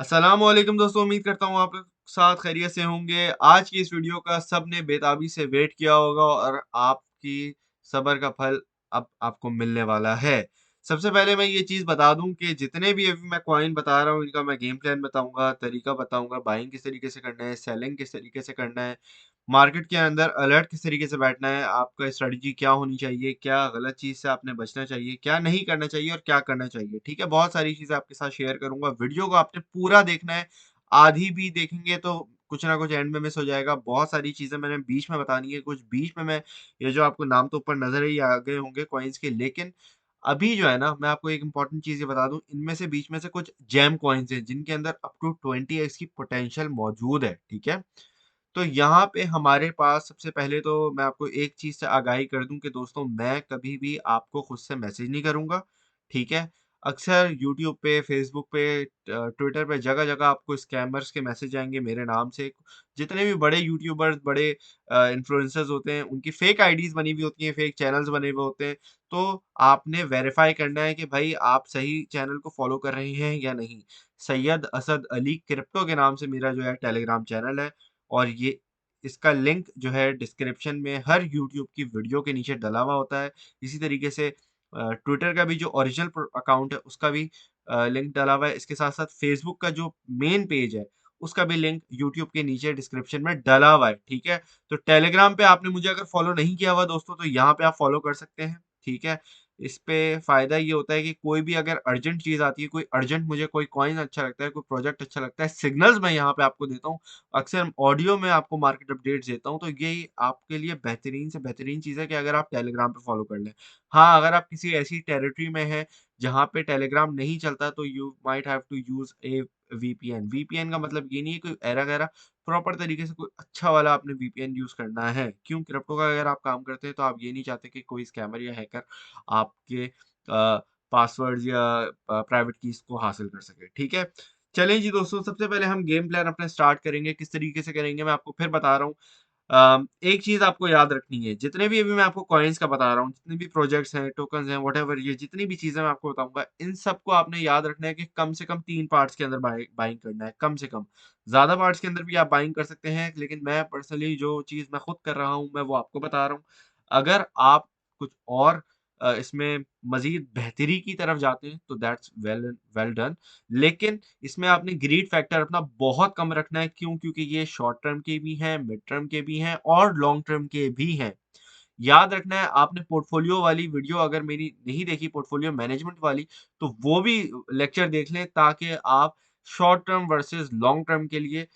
अस्सलामुअलैकुम दोस्तों, उम्मीद करता हूँ आप लोग साथ खैरियत से होंगे। आज की इस वीडियो का सबने बेताबी से वेट किया होगा और आपकी सब्र का फल अब आपको मिलने वाला है। सबसे पहले मैं ये चीज़ बता दूँ कि जितने भी अभी मैं कॉइन बता रहा हूँ, इनका मैं गेम प्लान बताऊँगा, तरीका बताऊँगा, बाइंग किस तरीके से करना है, सेलिंग किस तरीके से करना है, मार्केट के अंदर अलर्ट किस तरीके से बैठना है, आपका स्ट्रेटजी क्या होनी चाहिए, क्या गलत चीज़ से आपने बचना चाहिए, क्या नहीं करना चाहिए और क्या करना चाहिए। ठीक है? बहुत सारी चीज़ें आपके साथ शेयर करूँगा। वीडियो को आपने पूरा देखना है। आधी भी देखेंगे तो कुछ ना कुछ एंड में मिस हो जाएगा। बहुत सारी चीज़ें मैंने बीच में बतानी है, कुछ बीच में मैं ये जो आपको नाम तो ऊपर नज़र ही आ गए होंगे कॉइन्स के, लेकिन अभी जो है ना, मैं आपको एक इम्पोर्टेंट चीज़ ये बता दूँ, इनमें से बीच में से कुछ जेम कॉइन्स हैं, जिनके अंदर अप टू 20x की पोटेंशियल मौजूद है। ठीक है? तो यहाँ पे हमारे पास सबसे पहले तो मैं आपको एक चीज़ से आगाही कर दूँ कि दोस्तों, मैं कभी भी आपको खुद से मैसेज नहीं करूँगा, ठीक है? अक्सर यूट्यूब पे, फ़ेसबुक पे, ट्विटर पे जगह-जगह आपको स्कैमर्स के मैसेज आएँगे मेरे नाम से। जितने भी बड़े यूट्यूबर्स, बड़े इन्फ्लुएंसर्स होते हैं, उनकी फ़ेक आईडीज़ बनी हुई होती हैं, फ़ेक चैनल्स बने हुए होते हैं। तो आपने वेरीफ़ाई करना है कि भाई आप सही चैनल को फ़ॉलो कर रहे हैं या नहीं। सैयद असद अली क्रिप्टो के नाम से मेरा जो है टेलीग्राम चैनल है। और ये इसका लिंक जो है डिस्क्रिप्शन में हर यूट्यूब की वीडियो के नीचे डला हुआ होता है। इसी तरीके से ट्विटर का भी जो ओरिजिनल अकाउंट है उसका भी लिंक डला हुआ है। इसके साथ साथ फेसबुक का जो मेन पेज है उसका भी लिंक यूट्यूब के नीचे डिस्क्रिप्शन में डला हुआ है। ठीक है? तो टेलीग्राम पे आपने मुझे अगर फॉलो नहीं किया हुआ दोस्तों, तो यहाँ पे आप फॉलो कर सकते हैं। ठीक है? इस पे फ़ायदा ये होता है कि कोई भी अगर अर्जेंट चीज़ आती है, कोई अर्जेंट मुझे कोई कॉइन अच्छा लगता है, कोई प्रोजेक्ट अच्छा लगता है, सिग्नल्स मैं यहाँ पे आपको देता हूँ। अक्सर ऑडियो में आपको मार्केट अपडेट्स देता हूँ, तो ये आपके लिए बेहतरीन से बेहतरीन चीज़ है कि अगर आप टेलीग्राम पे फॉलो कर लें। हाँ, अगर आप किसी ऐसी टेरिटरी में हैं जहाँ पे टेलीग्राम नहीं चलता, तो you might have to use a VPN. VPN का मतलब ये नहीं है कोई ऐरा-गैरा, प्रॉपर तरीके से कोई अच्छा वाला आपने वीपीएन यूज़ करना है। क्यों? क्रिप्टो का अगर आप काम करते हैं तो आप ये नहीं चाहते कि कोई स्कैमर या हैकर आपके पासवर्ड्स या प्राइवेट कीज़ को हासिल कर सके। ठीक है? चलें जी दोस्तों, सबसे पहले हम गेम प्लान अपना स्टार्ट करेंगे। किस तरीके से करेंगे मैं आपको फिर बता रहा हूँ। एक चीज़ आपको याद रखनी है, जितने भी अभी मैं आपको कॉइन्स का बता रहा हूँ, जितने भी प्रोजेक्ट्स हैं, टोकन्स हैं, व्हाटएवर, ये जितनी भी चीज़ें मैं आपको बताऊँगा, इन सबको आपने याद रखना है कि कम से कम 3 पार्ट्स के अंदर बाइंग करना है, कम से कम। ज़्यादा पार्ट्स के अंदर भी आप बाइंग कर सकते हैं, लेकिन मैं पर्सनली जो चीज़ मैं खुद कर रहा हूँ, मैं वो आपको बता रहा हूँ। अगर आप कुछ और इसमें मज़ीद बेहतरी की तरफ जाते हैं, तो दैट्स वेल वेल डन। लेकिन इसमें आपने ग्रीड फैक्टर अपना बहुत कम रखना है। क्यों? क्योंकि ये शॉर्ट टर्म के भी हैं, मिड टर्म के भी हैं और लॉन्ग टर्म के भी हैं। याद रखना है, आपने पोर्टफोलियो वाली वीडियो अगर मेरी नहीं देखी, पोर्टफोलियो मैनेजमेंट वाली, तो वो भी लेक्चर देख लें, ताकि आप short term versus long term के लिए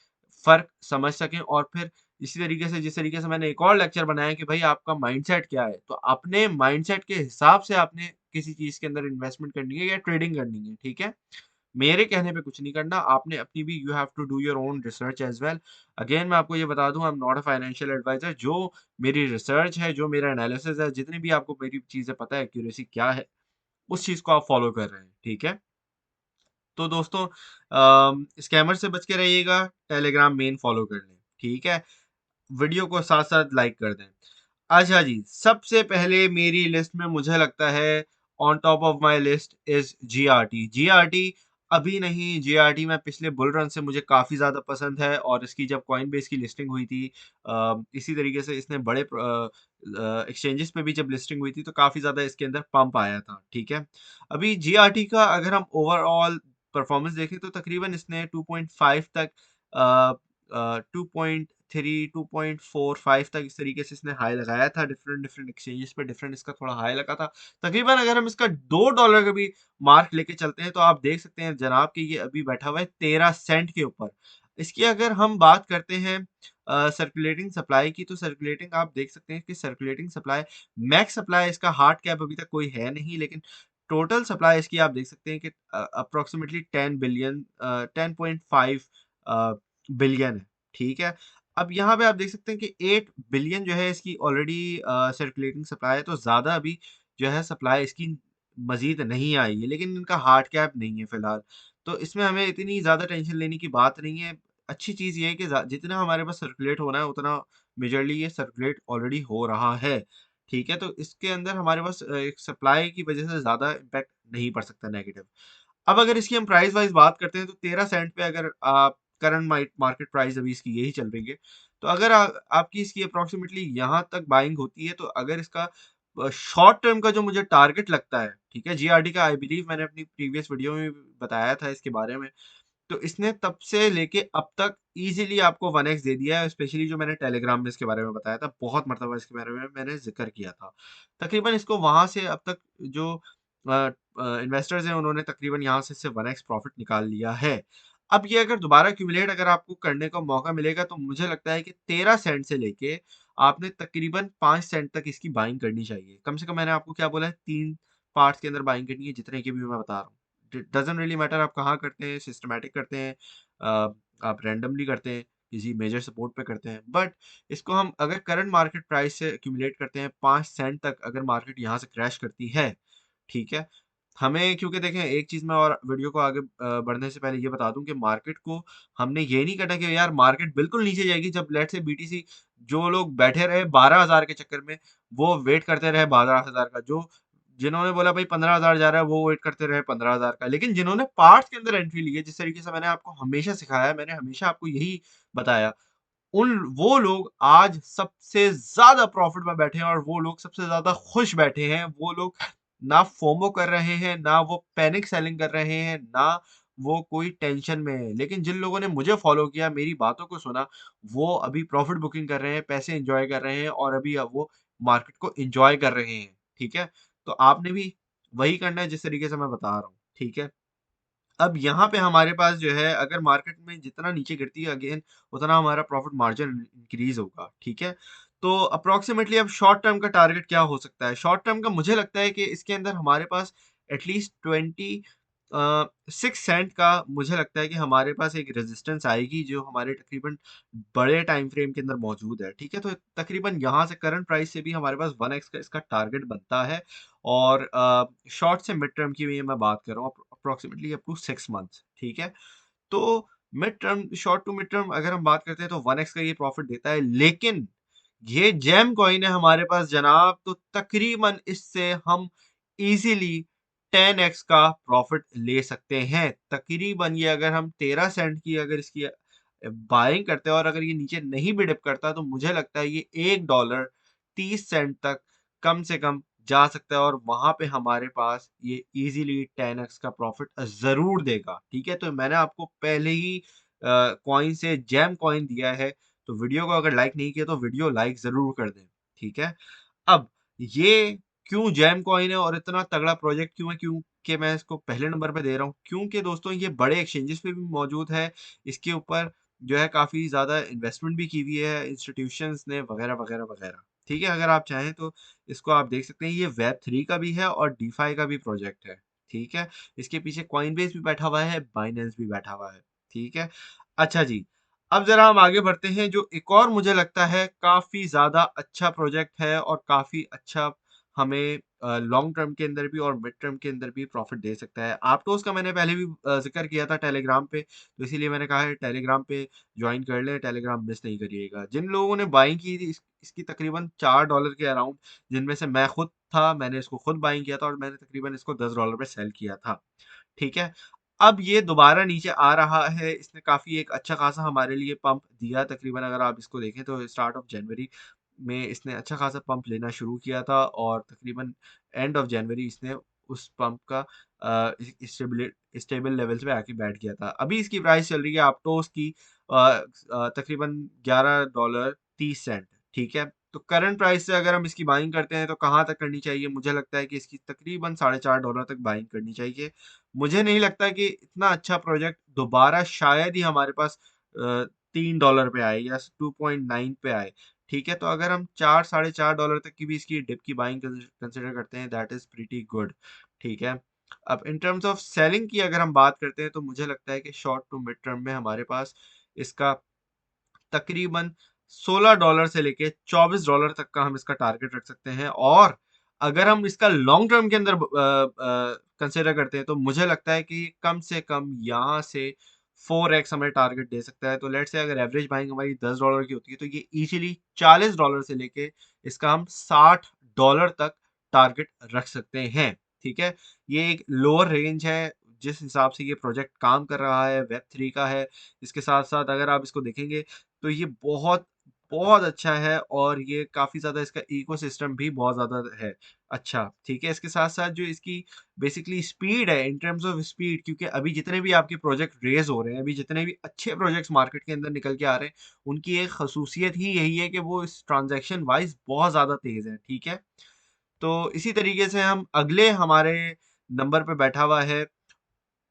फ़र्क समझ सकें। और फिर इसी तरीके से, जिस तरीके से मैंने एक और लेक्चर बनाया कि भाई आपका माइंडसेट क्या है, तो अपने माइंडसेट के हिसाब से आपने किसी चीज़ के अंदर इन्वेस्टमेंट करनी है या ट्रेडिंग करनी है। ठीक है? मेरे कहने पे कुछ नहीं करना, आपने अपनी भी you have to do your own research as well. Again मैं आपको ये बता दूँ, I am not a financial advisor. जो मेरी रिसर्च है, जो मेरा एनालिसिस है, जितनी भी आपको मेरी चीज़ें पता है, एक्यूरेसी क्या है, उस चीज़ को आप फ़ॉलो कर रहे हैं, ठीक है? तो दोस्तों, स्कैमर से बच के रहिएगा, टेलीग्राम मेन फ़ॉलो कर लें, ठीक है? वीडियो को साथ-साथ लाइक कर दें। अच्छा जी, सबसे पहले मेरी लिस्ट में मुझे लगता है on top of my list is GRT. GRT अभी नहीं, जीआरटी मैं पिछले बुल रन से मुझे काफ़ी ज़्यादा पसंद है। और इसकी जब कॉइनबेस की लिस्टिंग हुई थी, इसी तरीके से इसने बड़े एक्सचेंजेस पे भी जब लिस्टिंग हुई थी, तो काफ़ी ज़्यादा इसके अंदर पंप आया था, ठीक है? अभी जीआरटी का अगर हम ओवरऑल परफॉर्मेंस देखें, तो तकरीबन इसने 2.5 तक, 2.3, 2.45 तक इस तरीके से इसने हाई लगाया था डिफरेंट डिफरेंट एक्सचेंजेस पे। डिफरेंट इसका थोड़ा हाई लगा था। तकरीबन अगर हम इसका $2 का भी मार्क लेके चलते हैं, तो आप देख सकते हैं जनाब कि ये अभी बैठा हुआ है 13 सेंट के ऊपर। इसकी अगर हम बात करते हैं सर्कुलेटिंग सप्लाई की, तो सर्कुलेटिंग आप देख सकते हैं कि सर्कुलेटिंग सप्लाई, मैक्स सप्लाई इसका हार्ड कैप अभी तक कोई है नहीं, लेकिन टोटल सप्लाई इसकी आप देख सकते हैं कि अप्रोक्सीमेटली 10.5 बिलियन है, ठीक है? अब यहाँ पे आप देख सकते हैं कि 8 बिलियन जो है इसकी ऑलरेडी सर्कुलेटिंग सप्लाई है, तो ज़्यादा अभी जो है सप्लाई इसकी मज़ीद नहीं आई है, लेकिन इनका हार्ड कैप नहीं है फ़िलहाल। तो इसमें हमें इतनी ज़्यादा टेंशन लेने की बात नहीं है। अच्छी चीज़ ये है कि जितना हमारे पास सर्कुलेट होना है, उतना मेजरली ये सर्कुलेट ऑलरेडी हो रहा है, ठीक है? तो इसके अंदर हमारे पास एक सप्लाई की वज़ह से ज़्यादा इम्पैक्ट नहीं पड़ सकता नेगेटिव। अब अगर इसकी हम प्राइस वाइज बात करते हैं तो 13 सेंट पे अगर आप करंट मार्केट प्राइस अभी इसकी यही चल रही है, तो अगर आपकी इसकी अप्रोक्सीमेटली यहाँ तक बाइंग होती है, तो अगर इसका शॉर्ट टर्म का जो मुझे टारगेट लगता है, ठीक है, जीआरडी का आई बिलीव मैंने अपनी प्रीवियस वीडियो में भी बताया था इसके बारे में, तो इसने तब से लेके अब तक इजीली आपको 1x दे दिया है। स्पेशली जो मैंने टेलीग्राम में इसके बारे में बताया था, बहुत मरतबा इसके बारे में मैंने जिक्र किया था। तकरीबन इसको वहां से अब तक जो इन्वेस्टर्स हैं उन्होंने तकरीबन यहाँ से 1x प्रॉफिट निकाल लिया है। अब ये अगर दोबारा क्यूमुलेट अगर आपको करने का मौका मिलेगा, तो मुझे लगता है कि 13 सेंट से लेके आपने तकरीबन 5 सेंट तक इसकी बाइंग करनी चाहिए। कम से कम मैंने आपको क्या बोला है, 3 पार्ट्स के अंदर बाइंग करनी है, जितने की भी मैं बता रहा हूँ। डजंट रियली मैटर आप कहाँ करते हैं, सिस्टमैटिक करते हैं, आप रैंडमली करते हैं, किसी मेजर सपोर्ट पे करते हैं, बट इसको हम अगर करंट मार्केट प्राइस से एक्यूमुलेट करते हैं 5 सेंट तक, अगर मार्केट यहाँ से क्रैश करती है, ठीक है, हमें, क्योंकि देखें एक चीज मैं और वीडियो को आगे बढ़ने से पहले ये बता दूं कि मार्केट को हमने ये नहीं करना कि यार मार्केट बिल्कुल नीचे जाएगी, जब लेट से बीटीसी जो लोग बैठे रहे 12,000 के चक्कर में, वो वेट करते रहे 12,000 का, जो जिन्होंने बोला भाई 15,000 जा रहा है, वो वेट करते रहे 15,000 का, लेकिन जिन्होंने पार्ट्स के अंदर एंट्री ली है, जिस तरीके से मैंने आपको हमेशा सिखाया है, मैंने हमेशा आपको यही बताया, उन वो लोग आज सबसे ज्यादा प्रॉफिट में बैठे हैं, और वो लोग सबसे ज्यादा खुश बैठे हैं। वो लोग ना फोमो कर रहे हैं, ना वो पैनिक सेलिंग कर रहे हैं, ना वो कोई टेंशन में है। लेकिन जिन लोगों ने मुझे फॉलो किया, मेरी बातों को सुना, वो अभी प्रॉफिट बुकिंग कर रहे हैं, पैसे एंजॉय कर रहे हैं, और अभी अब वो मार्केट को एंजॉय कर रहे हैं। ठीक है, तो आपने भी वही करना है जिस तरीके से मैं बता रहा हूँ। ठीक है, अब यहाँ पे हमारे पास जो है, अगर मार्केट में जितना नीचे गिरती है अगेन, उतना हमारा प्रॉफिट मार्जिन इंक्रीज होगा। ठीक है, तो अप्रोक्सीमेटली अब शॉर्ट टर्म का टारगेट क्या हो सकता है? शॉर्ट टर्म का मुझे लगता है कि इसके अंदर हमारे पास एटलीस्ट 6 सेंट का मुझे लगता है कि हमारे पास एक रेजिस्टेंस आएगी, जो हमारे तकरीबन बड़े टाइम फ्रेम के अंदर मौजूद है। ठीक है, तो तकरीबन यहाँ से करंट प्राइस से भी हमारे पास 1x का इसका टारगेट बनता है। और शॉर्ट से मिड टर्म की भी मैं बात कर रहा हूँ, अप्रोक्सीमेटली अप टू 6 मंथ्स। ठीक है, तो mid term, short to mid term अगर हम बात करते हैं, तो 1x का ये प्रॉफिट देता है। लेकिन ये जेम कॉइन है हमारे पास जनाब, तो तकरीबन इससे हम इजीली 10x का प्रॉफिट ले सकते हैं। तकरीबन ये अगर हम 13 सेंट की अगर इसकी बाइंग करते हैं, और अगर ये नीचे नहीं भी डिप करता, तो मुझे लगता है ये $1.30 तक कम से कम जा सकता है, और वहां पे हमारे पास ये इजीली 10x का प्रॉफिट जरूर देगा। ठीक है, तो मैंने आपको पहले ही कॉइन से जैम कॉइन दिया है, तो वीडियो को अगर लाइक नहीं किया तो वीडियो लाइक जरूर कर दें। ठीक है, अब ये क्यों जैम कॉइन है और इतना तगड़ा प्रोजेक्ट क्यों है, क्यों कि मैं इसको पहले नंबर पे दे रहा हूँ, क्योंकि दोस्तों ये बड़े एक्सचेंजेस पे भी मौजूद है। इसके ऊपर जो है काफी ज्यादा इन्वेस्टमेंट भी की हुई है इंस्टीट्यूशंस ने, वगैरह वगैरह वगैरह। ठीक है, अगर आप चाहें तो इसको आप देख सकते हैं, ये वेब 3 का भी है और डीफाई का भी प्रोजेक्ट है। ठीक है, इसके पीछे कॉइनबेस भी बैठा हुआ है, बाइनेंस भी बैठा हुआ है। ठीक है, अच्छा जी, अब जरा हम आगे बढ़ते हैं, जो एक और मुझे लगता है काफी ज्यादा अच्छा प्रोजेक्ट है, और काफी अच्छा हमें लॉन्ग टर्म के अंदर भी और मिड टर्म के अंदर भी प्रॉफिट दे सकता है। आपटोस का मैंने पहले भी जिक्र किया था टेलीग्राम पे, तो इसीलिए मैंने कहा है टेलीग्राम पे ज्वाइन कर लें, टेलीग्राम मिस नहीं करिएगा। जिन लोगों ने बाइंग की थी इसकी तकरीबन $4 के अराउंड, जिनमें से मैं खुद था, मैंने इसको खुद बाइंग किया था, और मैंने तकरीबन इसको $10 पे सेल किया था। ठीक है, अब ये दोबारा नीचे आ रहा है, इसने काफी एक अच्छा खासा हमारे लिए पंप दिया। तकरीबन अगर आप इसको देखें तो स्टार्ट ऑफ जनवरी में इसने अच्छा खासा पंप लेना शुरू किया था, और तकरीबन एंड ऑफ जनवरी इसने उस पंप का स्टेबल लेवल्स पे आके बैठ गया था। अभी इसकी प्राइस चल रही है आपटोस की तकरीबन $11.30। ठीक है, तो करंट प्राइस से अगर हम इसकी बाइंग करते हैं, तो कहाँ तक करनी चाहिए? मुझे लगता है कि इसकी तकरीबन $4.5 तक बाइंग करनी चाहिए। मुझे नहीं लगता कि इतना अच्छा प्रोजेक्ट दोबारा शायद ही हमारे पास $3 पे आए या 2.9 पे आए। ठीक है, तो अगर हम $4-4.5 तक की भी इसकी डिप की बाइंग कंसिडर करते हैं, दैट इज प्रीटी गुड। ठीक है, अब इन टर्म्स ऑफ सेलिंग की अगर हम बात करते हैं, तो मुझे लगता है कि शॉर्ट टू मिड टर्म में हमारे पास इसका तकरीबन $16 से लेके $24 तक का हम इसका टारगेट रख सकते हैं। और अगर हम इसका लॉन्ग टर्म के अंदर कंसिडर करते हैं, तो मुझे लगता है कि कम से कम यहाँ से 4x हमें टारगेट दे सकता है। तो लेट से अगर एवरेज बाइंग हमारी $10 की होती है, तो ये इजीली $40 से लेके इसका हम $60 तक टारगेट रख सकते हैं। ठीक है, ये एक लोअर रेंज है जिस हिसाब से ये प्रोजेक्ट काम कर रहा है, वेब 3 का है, इसके साथ-साथ अगर आप इसको देखेंगे तो ये बहुत, बहुत अच्छा है और ये काफ़ी ज़्यादा इसका इकोसिस्टम भी बहुत ज़्यादा है अच्छा, ठीक है? इसके साथ-साथ जो इसकी बेसिकली स्पीड है इन टर्म्स ऑफ स्पीड, क्योंकि अभी जितने भी आपके प्रोजेक्ट रेज़ हो रहे हैं, अभी जितने भी अच्छे प्रोजेक्ट्स मार्केट के अंदर निकल के आ रहे हैं, उनकी एक ख़ासूसियत ही यही है कि वो इस ट्रांज़ैक्शन वाइज़ बहुत ज़्यादा तेज़ हैं, ठीक है? तो इसी तरीके से हम अगले हमारे नंबर पे बैठा हुआ है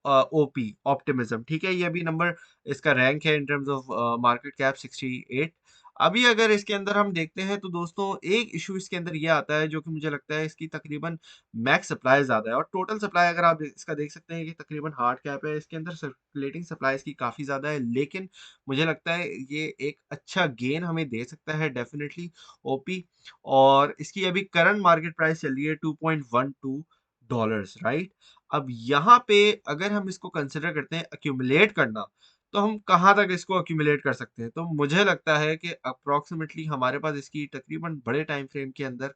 ओपी ऑप्टिमिज्म, ठीक है? ये अभी नंबर इसका रैंक है in terms of market cap 68। अभी अगर इसके अंदर हम देखते हैं तो दोस्तों एक इशू इसके अंदर ये आता है जो कि मुझे लगता है इसकी तकरीबन मैक्स सप्लाई ज़्यादा है और टोटल सप्लाई अगर आप इसका देख सकते हैं कि तकरीबन हार्ड कैप है, इसके अंदर सर्कुलेटिंग सप्लाई इसकी काफ़ी ज़्यादा है, लेकिन मुझे लगता है ये एक अच्छा गेन हमें दे सकता है डेफिनिटली ओपी। और इसकी अभी करंट मार्केट प्राइस चल रही है $2.12, राइट? अब यहाँ पे अगर हम इसको कंसिडर करते हैं एक्यूमुलेट करना, तो हम कहाँ तक इसको एक्यूमुलेट कर सकते हैं? तो मुझे लगता है कि अप्रॉक्सिमेटली हमारे पास इसकी तकरीबन बड़े टाइम फ्रेम के अंदर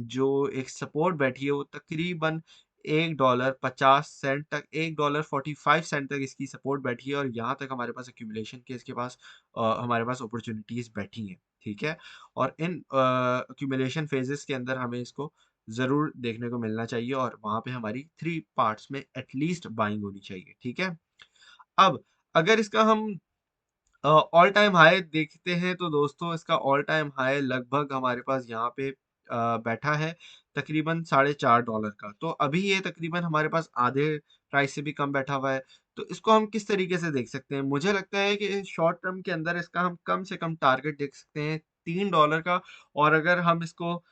जो एक सपोर्ट बैठी है वो तकरीबन $1.50 तक, $1.45 तक इसकी सपोर्ट बैठी है और यहाँ तक हमारे पास एक्यूमुलेशन के इसके पास हमारे पास अपॉर्चुनिटीज़ बैठी हैं, ठीक है? और इन एक्यूमुलेशन फेजेस के अंदर हमें इसको ज़रूर देखने को मिलना चाहिए और वहाँ पे हमारी 3 पार्ट्स में एटलीस्ट बाइंग होनी चाहिए, ठीक है? अब अगर इसका हम ऑल टाइम हाई देखते हैं तो दोस्तों इसका ऑल टाइम हाई लगभग हमारे पास यहाँ पे बैठा है तकरीबन $4.5 का। तो अभी ये तकरीबन हमारे पास आधे प्राइस से भी कम बैठा हुआ है। तो इसको हम किस तरीके से देख सकते हैं? मुझे लगता है कि शॉर्ट टर्म के अंदर इसका हम कम से कम टारगेट देख सकते हैं $3 का। और अगर हम इसको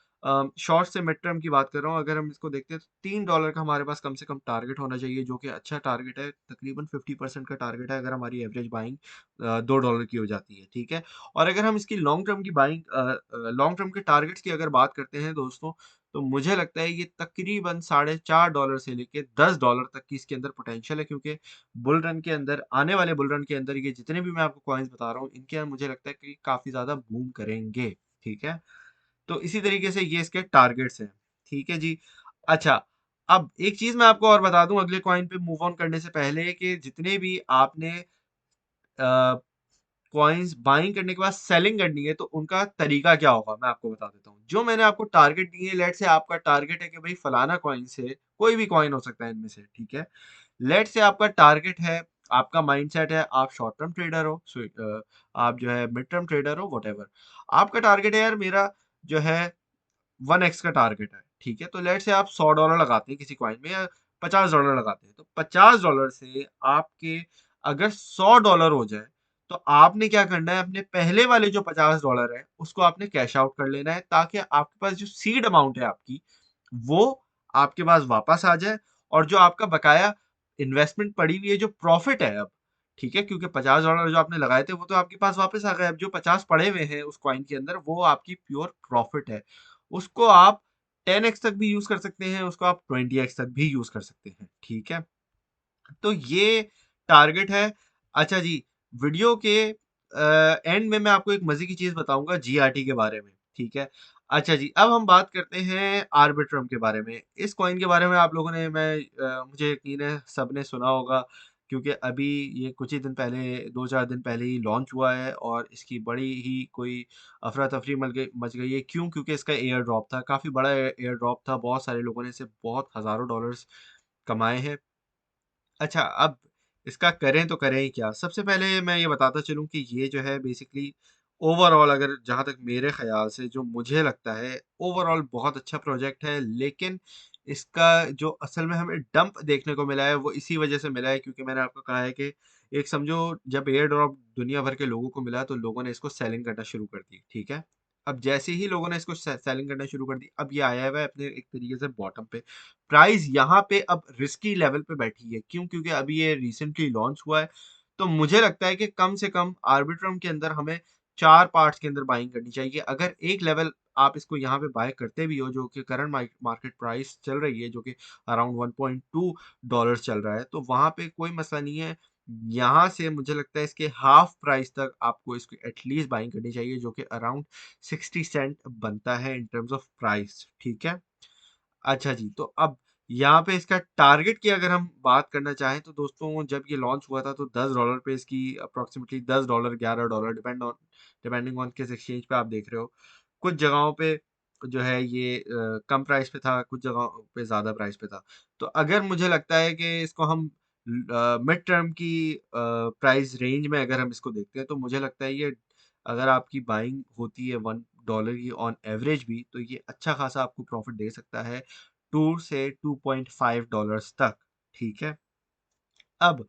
शॉर्ट से मिड टर्म की बात कर रहा हूँ, अगर हम इसको देखते हैं तो $3 का हमारे पास कम से कम टारगेट होना चाहिए, जो कि अच्छा टारगेट है। तकरीबन 50% का टारगेट है अगर हमारी एवरेज बाइंग $2 की हो जाती है, ठीक है? और अगर हम इसकी लॉन्ग टर्म की बाइंग लॉन्ग टर्म के टारगेट्स की अगर बात करते हैं दोस्तों, तो मुझे लगता है ये तकरीबन $4.5 से लेके $10 तक की इसके अंदर पोटेंशियल है, क्योंकि बुल रन के अंदर, आने वाले बुल रन के अंदर ये जितने भी मैं आपको कॉइन्स बता रहा हूँ, इनके अंदर मुझे लगता है कि काफ़ी ज़्यादा बूम करेंगे, ठीक है? तो इसी तरीके से ये इसके टारगेट्स हैं, ठीक है जी। अच्छा, अब एक चीज़ मैं आपको और बता दूँ अगले कॉइन पे मूव ऑन करने से पहले कि जितने भी आपने अ, कॉइन्स बाइंग करने के बाद सेलिंग करनी है तो उनका तरीका क्या होगा मैं आपको बता देता हूँ। जो मैंने आपको टारगेट दिए, लेट्स से आपका टारगेट है कि भाई फलाना कॉइन से, कोई भी कॉइन हो सकता है इनमें से, ठीक है? लेट्स से आपका टारगेट है, आपका माइंडसेट है, आप शॉर्ट टर्म ट्रेडर हो, आप जो है मिड टर्म ट्रेडर हो, व्हाटएवर। आपका टारगेट है यार मेरा जो है 1x का टारगेट है, ठीक है? तो लेट्स से आप $100 लगाते हैं किसी कॉइन में या $50 लगाते हैं। तो $50 से आपके अगर $100 हो जाए, तो आपने क्या करना है, अपने पहले वाले जो $50 है, उसको आपने कैश आउट कर लेना है, ताकि आपके पास जो सीड अमाउंट है आपकी, वो आपके पास वापस आ जाए और जो आपका बकाया इन्वेस्टमेंट पड़ी हुई है, जो प्रॉफिट है अब, ठीक है? क्योंकि $50 जो आपने लगाए थे, वो तो आपके पास वापस आ गए। अब जो 50 पड़े हुए हैं उस कॉइन के अंदर, वो आपकी प्योर प्रॉफिट है। उसको आप 10x तक भी यूज़ कर सकते हैं, उसको आप 20x तक भी यूज़ कर सकते हैं, ठीक है? तो ये टारगेट है। अच्छा जी, वीडियो के एंड में मैं आपको एक मज़े की चीज़ बताऊँगा जीआरटी के बारे में, ठीक है? अच्छा जी, अब हम बात करते हैं आर्बिट्रम के बारे में। इस कॉइन के बारे में आप लोगों ने मुझे यकीन है सबने सुना होगा, क्योंकि अभी ये कुछ ही दिन पहले, 2-4 दिन पहले ही लॉन्च हुआ है और इसकी बड़ी ही कोई अफ़रा-तफ़री मच गई है। क्यों? क्योंकि इसका एयर ड्रॉप था, काफ़ी बड़ा एयर ड्रॉप था, बहुत सारे लोगों ने इससे बहुत हज़ारों डॉलर्स कमाए हैं। अच्छा, अब इसका करें तो करें ही क्या? सबसे पहले मैं ये बताता चलूँ कि ये जो है बेसिकली ओवरऑल, अगर जहाँ तक मेरे ख़्याल से जो मुझे लगता है, ओवरऑल बहुत अच्छा प्रोजेक्ट है। लेकिन इसका जो असल में हमें डंप देखने को मिला है वो इसी वज़ह से मिला है, क्योंकि मैंने आपको कहा है कि एक समझो जब एयर ड्रॉप दुनिया भर के लोगों को मिला तो लोगों ने इसको सेलिंग करना शुरू कर दी, ठीक है? अब जैसे ही लोगों ने इसको सेलिंग करना शुरू कर दी, अब ये आया हुआ है अपने एक तरीके से बॉटम पे। प्राइस यहाँ पे अब रिस्की लेवल पे बैठी है। क्यों? क्योंकि अभी ये रिसेंटली लॉन्च हुआ है। तो मुझे लगता है कि कम से कम आर्बिट्रम के अंदर हमें 4 पार्ट्स के अंदर बाइंग करनी चाहिए। अगर एक लेवल आप इसको यहाँ पे बाय करते भी हो, जो कि करंट मार्केट प्राइस चल रही है, जो कि अराउंड $1.2 चल रहा है, तो वहाँ पे कोई मसला नहीं है। यहाँ से मुझे लगता है इसके हाफ प्राइस तक आपको इसको एटलीस्ट बाइंग करनी चाहिए, जो कि अराउंड 60 सेंट बनता है इन टर्म्स ऑफ प्राइस, ठीक है? अच्छा जी, तो अब यहाँ पे इसका टारगेट की अगर हम बात करना चाहें तो दोस्तों, जब ये लॉन्च हुआ था तो $10 पे इसकी अप्रोक्सीमेटली $10 $11 डिपेंडिंग ऑन किस एक्सचेंज पे आप देख रहे हो। कुछ जगहों पे जो है ये कम प्राइस पे था, कुछ जगहों पे ज़्यादा प्राइस पे था। तो अगर मुझे लगता है कि इसको हम मिड टर्म की प्राइस रेंज में अगर हम इसको देखते हैं तो मुझे लगता है ये, अगर आपकी बाइंग होती है $1 की ऑन एवरेज भी, तो ये अच्छा खासा आपको प्रॉफिट दे सकता है 2 से $2.5 तक। ठीक है। अब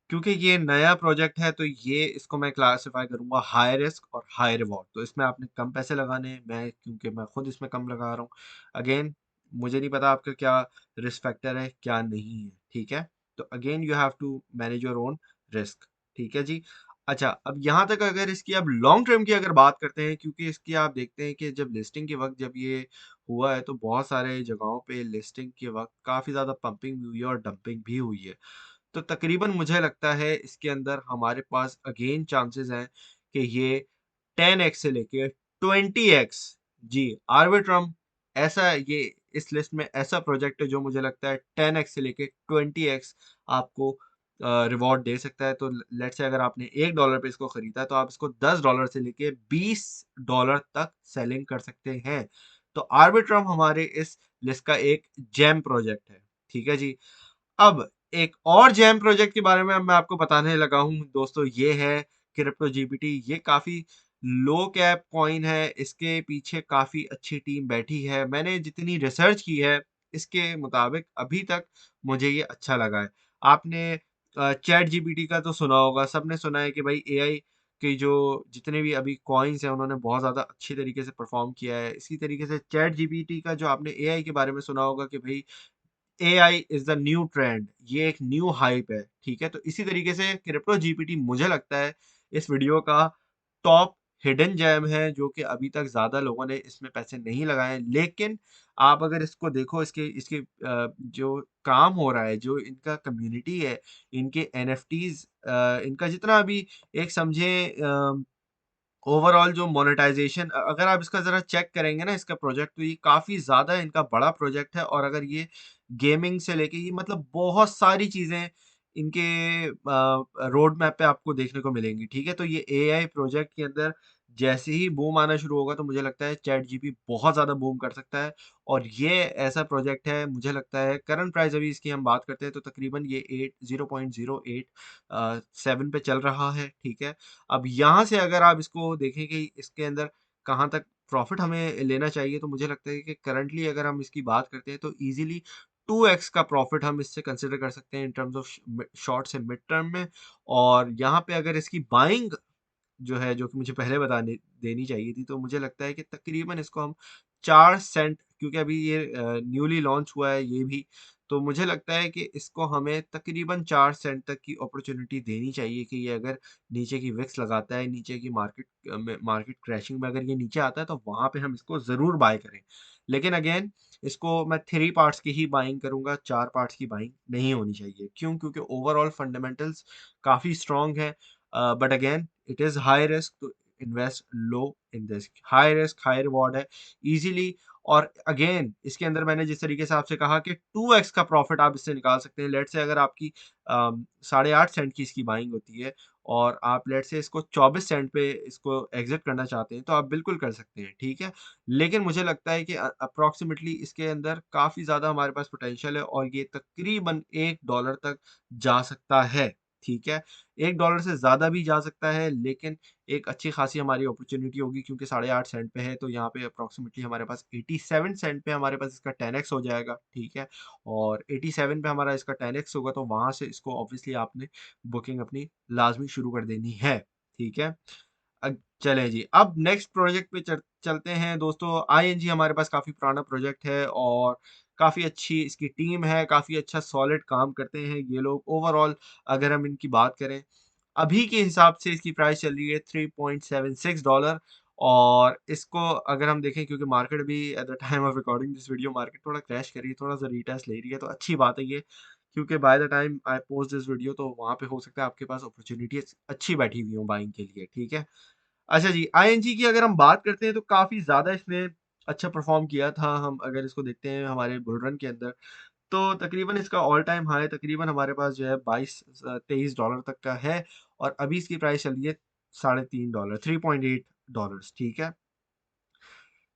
क्योंकि ये नया प्रोजेक्ट है तो ये इसको मैं क्लासिफाई करूंगा हाई रिस्क और हाई रिवॉर्ड। तो इसमें आपने कम पैसे लगाने हैं, मैं क्योंकि मैं खुद इसमें कम लगा रहा हूँ। अगेन, मुझे नहीं पता आपका क्या रिस्क फैक्टर है क्या नहीं है। ठीक है। तो again you have to manage your own risk. ठीक है जी। अच्छा, अब यहाँ तक अगर इसकी अब लॉन्ग टर्म की अगर बात करते हैं, क्योंकि इसकी आप देखते हैं कि जब लिस्टिंग के वक्त जब ये हुआ है तो बहुत सारे जगहों पे लिस्टिंग के वक्त काफ़ी ज़्यादा पंपिंग भी हुई है और डंपिंग भी हुई है। तो तकरीबन मुझे लगता है इसके अंदर हमारे पास अगेन चांसेस हैं कि ये 10x से लेके 20x, जी, आर्बिट्रम ऐसा ये इस लिस्ट में ऐसा प्रोजेक्ट है जो मुझे लगता है 10x से लेके 20x आपको रिवॉर्ड दे सकता है। तो लेट्स से अगर आपने $1 पे इसको खरीदा है तो आप इसको $10 से लेके $20 तक सेलिंग कर सकते हैं। तो आर्बिट्रम हमारे इस लिस्ट का एक जेम प्रोजेक्ट है। ठीक है जी। अब एक और जैम प्रोजेक्ट के बारे में अब मैं आपको बताने लगा हूँ दोस्तों, ये है क्रिप्टो जीपीटी। ये काफ़ी लो कैप कॉइन है, इसके पीछे काफ़ी अच्छी टीम बैठी है। मैंने जितनी रिसर्च की है इसके मुताबिक अभी तक मुझे ये अच्छा लगा है। आपने चैट जीपीटी का तो सुना होगा, सबने सुना है कि भाई एआई के जो जितने भी अभी कॉइन्स हैं उन्होंने बहुत ज़्यादा अच्छी तरीके से परफॉर्म किया है। इसी तरीके से चैट जीपीटी का जो आपने एआई के बारे में सुना होगा कि भाई AI is the new trend, ये एक न्यू हाइप है। ठीक है। तो इसी तरीके से क्रिप्टो जीपीटी मुझे लगता है इस वीडियो का टॉप हिडन जेम है, जो कि अभी तक ज्यादा लोगों ने इसमें पैसे नहीं लगाए हैं। लेकिन आप अगर इसको देखो, इसके इसके जो काम हो रहा है, जो इनका कम्युनिटी है, इनके एनएफटीज, इनका जितना अभी एक समझे ओवरऑल जो मोनेटाइजेशन, अगर आप इसका ज़रा चेक करेंगे ना इसका प्रोजेक्ट, तो ये काफ़ी ज़्यादा इनका बड़ा प्रोजेक्ट है। और अगर ये गेमिंग से लेके ये मतलब बहुत सारी चीज़ें इनके रोड मैप पे आपको देखने को मिलेंगी। ठीक है। तो ये एआई प्रोजेक्ट के अंदर जैसे ही बूम आना शुरू होगा तो मुझे लगता है चैट जीपी बहुत ज़्यादा बूम कर सकता है। और ये ऐसा प्रोजेक्ट है, मुझे लगता है करंट प्राइस अभी इसकी हम बात करते हैं तो तकरीबन ये 0.08 7 पे चल रहा है। ठीक है। अब यहाँ से अगर आप इसको देखें कि इसके अंदर कहाँ तक प्रॉफिट हमें लेना चाहिए, तो मुझे लगता है कि करंटली अगर हम इसकी बात करते हैं तो इजीली 2x का प्रॉफिट हम इससे कंसिडर कर सकते हैं इन टर्म्स ऑफ शॉर्ट से मिड टर्म में। और यहाँ पे अगर इसकी बाइंग जो है, जो कि मुझे पहले बताने देनी चाहिए थी, तो मुझे लगता है कि तकरीबन इसको हम 4 सेंट, क्योंकि अभी ये न्यूली लॉन्च हुआ है ये भी, तो मुझे लगता है कि इसको हमें तकरीबन 4 सेंट तक की अपॉर्चुनिटी देनी चाहिए कि ये अगर नीचे की विक्स लगाता है, नीचे की मार्केट क्रैशिंग में अगर ये नीचे आता है तो वहां पे हम इसको ज़रूर बाय करें। लेकिन अगेन, इसको मैं 3 पार्ट्स की ही बाइंग करूंगा, 4 पार्ट्स की बाइंग नहीं होनी चाहिए। क्यों? क्योंकि ओवरऑल फंडामेंटल्स काफ़ी स्ट्रॉन्ग है। But again, it is high risk to invest लो in this. High risk high reward है इजीली। और अगेन, इसके अंदर मैंने जिस तरीके से आपसे कहा कि 2x का प्रॉफिट आप इससे निकाल सकते हैं। लेट से अगर आपकी 8.5 सेंट की इसकी बाइंग होती है और आप लेट से इसको 24 सेंट पे इसको एग्जिट करना चाहते हैं तो आप बिल्कुल कर सकते हैं। ठीक है। लेकिन मुझे लगता है कि अप्रोक्सीमेटली इसके अंदर काफ़ी ज़्यादा हमारे पास पोटेंशियल है और ये तकरीबन $1 तक जा सकता है। ठीक है। $1 से ज़्यादा भी जा सकता है, लेकिन एक अच्छी खासी हमारी अपॉर्चुनिटी होगी क्योंकि 8.5 सेंट पे है, तो यहाँ पे अप्रोक्सीमेटली हमारे पास 87 सेंट पे हमारे पास इसका 10x हो जाएगा। ठीक है। और 87 पे हमारा इसका 10x होगा तो वहां से इसको ऑब्वियसली आपने बुकिंग अपनी लाजमी शुरू कर देनी है। ठीक है। चलें जी, अब नेक्स्ट प्रोजेक्ट पे चलते हैं दोस्तों। आईएनजी हमारे पास काफ़ी पुराना प्रोजेक्ट है और काफ़ी अच्छी इसकी टीम है, काफ़ी अच्छा सॉलिड काम करते हैं ये लोग। ओवरऑल अगर हम इनकी बात करें, अभी के हिसाब से इसकी प्राइस चल रही है $3.76। और इसको अगर हम देखें, क्योंकि मार्केट भी at the time of recording this video market थोड़ा क्रैश कर रही है, थोड़ा सा रीटेस्ट ले रही है, तो अच्छी बात है ये। क्योंकि by the time I post this video तो वहाँ पे हो सकता है आपके पास अपॉर्चुनिटी अच्छी बैठी हुई हो बाइंग के लिए। ठीक है। अच्छा जी, आईएनजी की अगर हम बात करते हैं तो काफ़ी ज़्यादा इसने अच्छा परफॉर्म किया था। हम अगर इसको देखते हैं हमारे बुल रन के अंदर, तो तकरीबन इसका ऑल टाइम हाई तकरीबन हमारे पास जो है 22-23 डॉलर तक का है, और अभी इसकी प्राइस चल रही है $3.5 $3.8। ठीक है,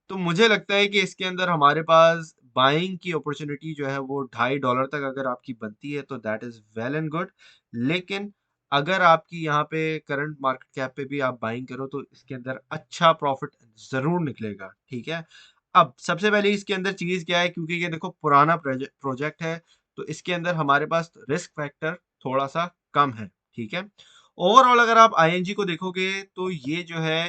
तो मुझे लगता है कि इसके अंदर हमारे पास बाइंग की अपॉर्चुनिटी जो है वो $2.5 तक अगर आपकी बनती है तो that is well and good. लेकिन अगर आपकी यहाँ पे करंट मार्केट कैप पे भी आप बाइंग करो तो इसके अंदर अच्छा प्रॉफिट जरूर निकलेगा। ठीक है, अब सबसे पहले इसके अंदर चीज क्या है, क्योंकि ये देखो पुराना प्रोजेक्ट है, तो इसके अंदर हमारे पास रिस्क फैक्टर थोड़ा सा कम है। ठीक है, ओवरऑल अगर आप आईएनजी को देखोगे तो ये जो है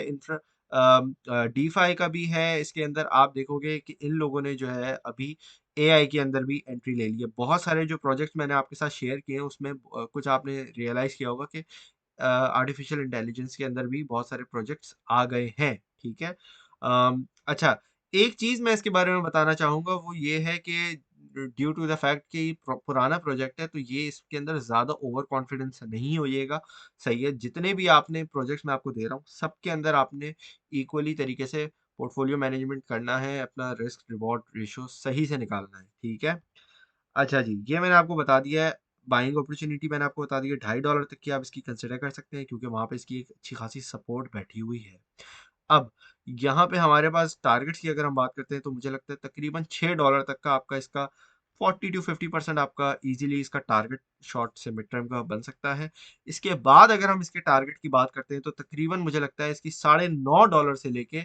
डीफाई का भी है, इसके अंदर आप देखोगे कि इन लोगों ने जो है अभी एआई के अंदर भी एंट्री ले ली है। बहुत सारे जो प्रोजेक्ट्स मैंने आपके साथ शेयर किए हैं उसमें कुछ आपने रियलाइज किया होगा कि आर्टिफिशियल इंटेलिजेंस के अंदर भी बहुत सारे प्रोजेक्ट्स आ गए हैं। ठीक है, अच्छा, एक चीज मैं इसके बारे में बताना चाहूंगा वो ये है कि ड्यू टू द फैक्ट कि पुराना प्रोजेक्ट है तो ये इसके अंदर ज्यादा ओवर कॉन्फिडेंस नहीं होइएगा। सही है, जितने भी आपने प्रोजेक्ट्स मैं आपको दे रहा हूँ सबके अंदर आपने इक्वली तरीके से पोर्टफोलियो मैनेजमेंट करना है, अपना रिस्क रिवॉर्ड रेशियो सही से निकालना है। ठीक है, अच्छा जी, ये मैंने आपको बता दिया है। बाइंग अपॉर्चुनिटी मैंने आपको बता दी है, $2.5 तक की आप इसकी कंसिडर कर सकते हैं, क्योंकि वहां पे इसकी एक अच्छी खासी सपोर्ट बैठी हुई है। अब यहाँ पे हमारे पास टारगेट्स की अगर हम बात करते हैं तो मुझे लगता है तकरीबन $6 तक का आपका इसका 40 to 50% आपका इजीली इसका टारगेट शॉर्ट से मिड टर्म का बन सकता है। इसके बाद अगर हम इसके टारगेट की बात करते हैं तो तकरीबन मुझे लगता है इसकी $9.5 से लेके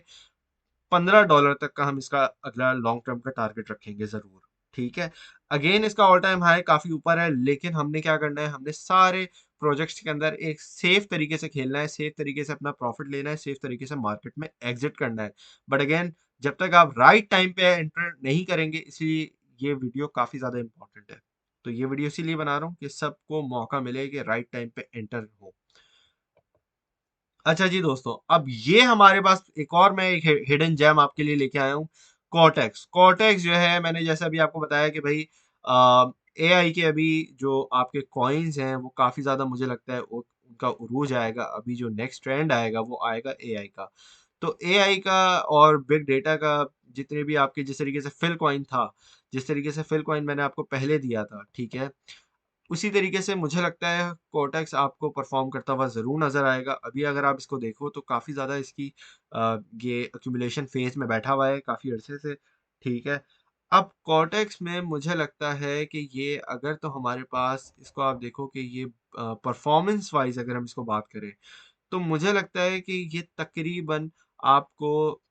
$15 तक का हम इसका अगला लॉन्ग टर्म का टारगेट रखेंगे जरूर। ठीक है, अगेन इसका ऑल टाइम हाई काफी ऊपर है, लेकिन हमने क्या करना है, हमने सारे प्रोजेक्ट्स के अंदर एक सेफ तरीके से खेलना है, सेफ तरीके से अपना प्रॉफिट लेना है, सेफ तरीके से मार्केट में एग्जिट करना है। बट अगेन जब तक आप राइट टाइम पे एंटर नहीं करेंगे, इसलिए ये वीडियो काफी ज्यादा इंपॉर्टेंट है। तो ये वीडियो इसीलिए बना रहा हूँ कि सबको मौका मिले कि राइट टाइम पे एंटर हो। अच्छा जी दोस्तों, अब ये हमारे पास एक और मैं एक हिडन जेम आपके लिए लेके आया हूँ, कॉर्टेक्स। कॉर्टेक्स जो है मैंने जैसे अभी आपको बताया कि भाई एआई के अभी जो आपके कॉइन्स हैं वो काफी ज्यादा मुझे लगता है उनका उरूज आएगा। अभी जो नेक्स्ट ट्रेंड आएगा वो आएगा एआई का। तो एआई का और बिग डेटा का जितने भी आपके जिस तरीके से फिल कॉइन था, जिस तरीके से फिल कॉइन मैंने आपको पहले दिया था, ठीक है, उसी तरीके से मुझे लगता है कोर्टेक्स आपको परफॉर्म करता हुआ ज़रूर नज़र आएगा। अभी अगर आप इसको देखो तो काफ़ी ज़्यादा इसकी ये अक्यूमुलेशन फेज में बैठा हुआ है काफ़ी अरसे से। ठीक है, अब कॉर्टेक्स में मुझे लगता है कि ये अगर तो हमारे पास इसको आप देखो कि ये परफॉर्मेंस वाइज अगर हम इसको बात करें तो मुझे लगता है कि ये तकरीबन आपको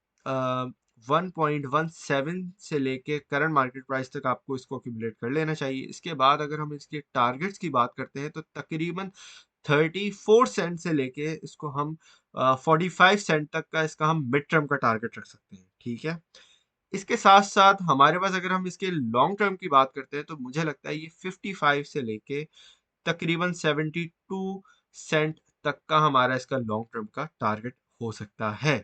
1.17 से लेके करंट मार्केट प्राइस तक आपको इसको अक्यूमुलेट कर लेना चाहिए। इसके बाद अगर हम इसके टारगेट्स की बात करते हैं तो तकरीबन 34 सेंट से लेके इसको हम 45 सेंट तक का इसका हम मिड टर्म का टारगेट रख सकते हैं। ठीक है, इसके साथ साथ हमारे पास अगर हम इसके लॉन्ग टर्म की बात करते हैं तो मुझे लगता है ये 55 से लेके तकरीबन 72 सेंट तक का हमारा इसका लॉन्ग टर्म का टारगेट हो सकता है।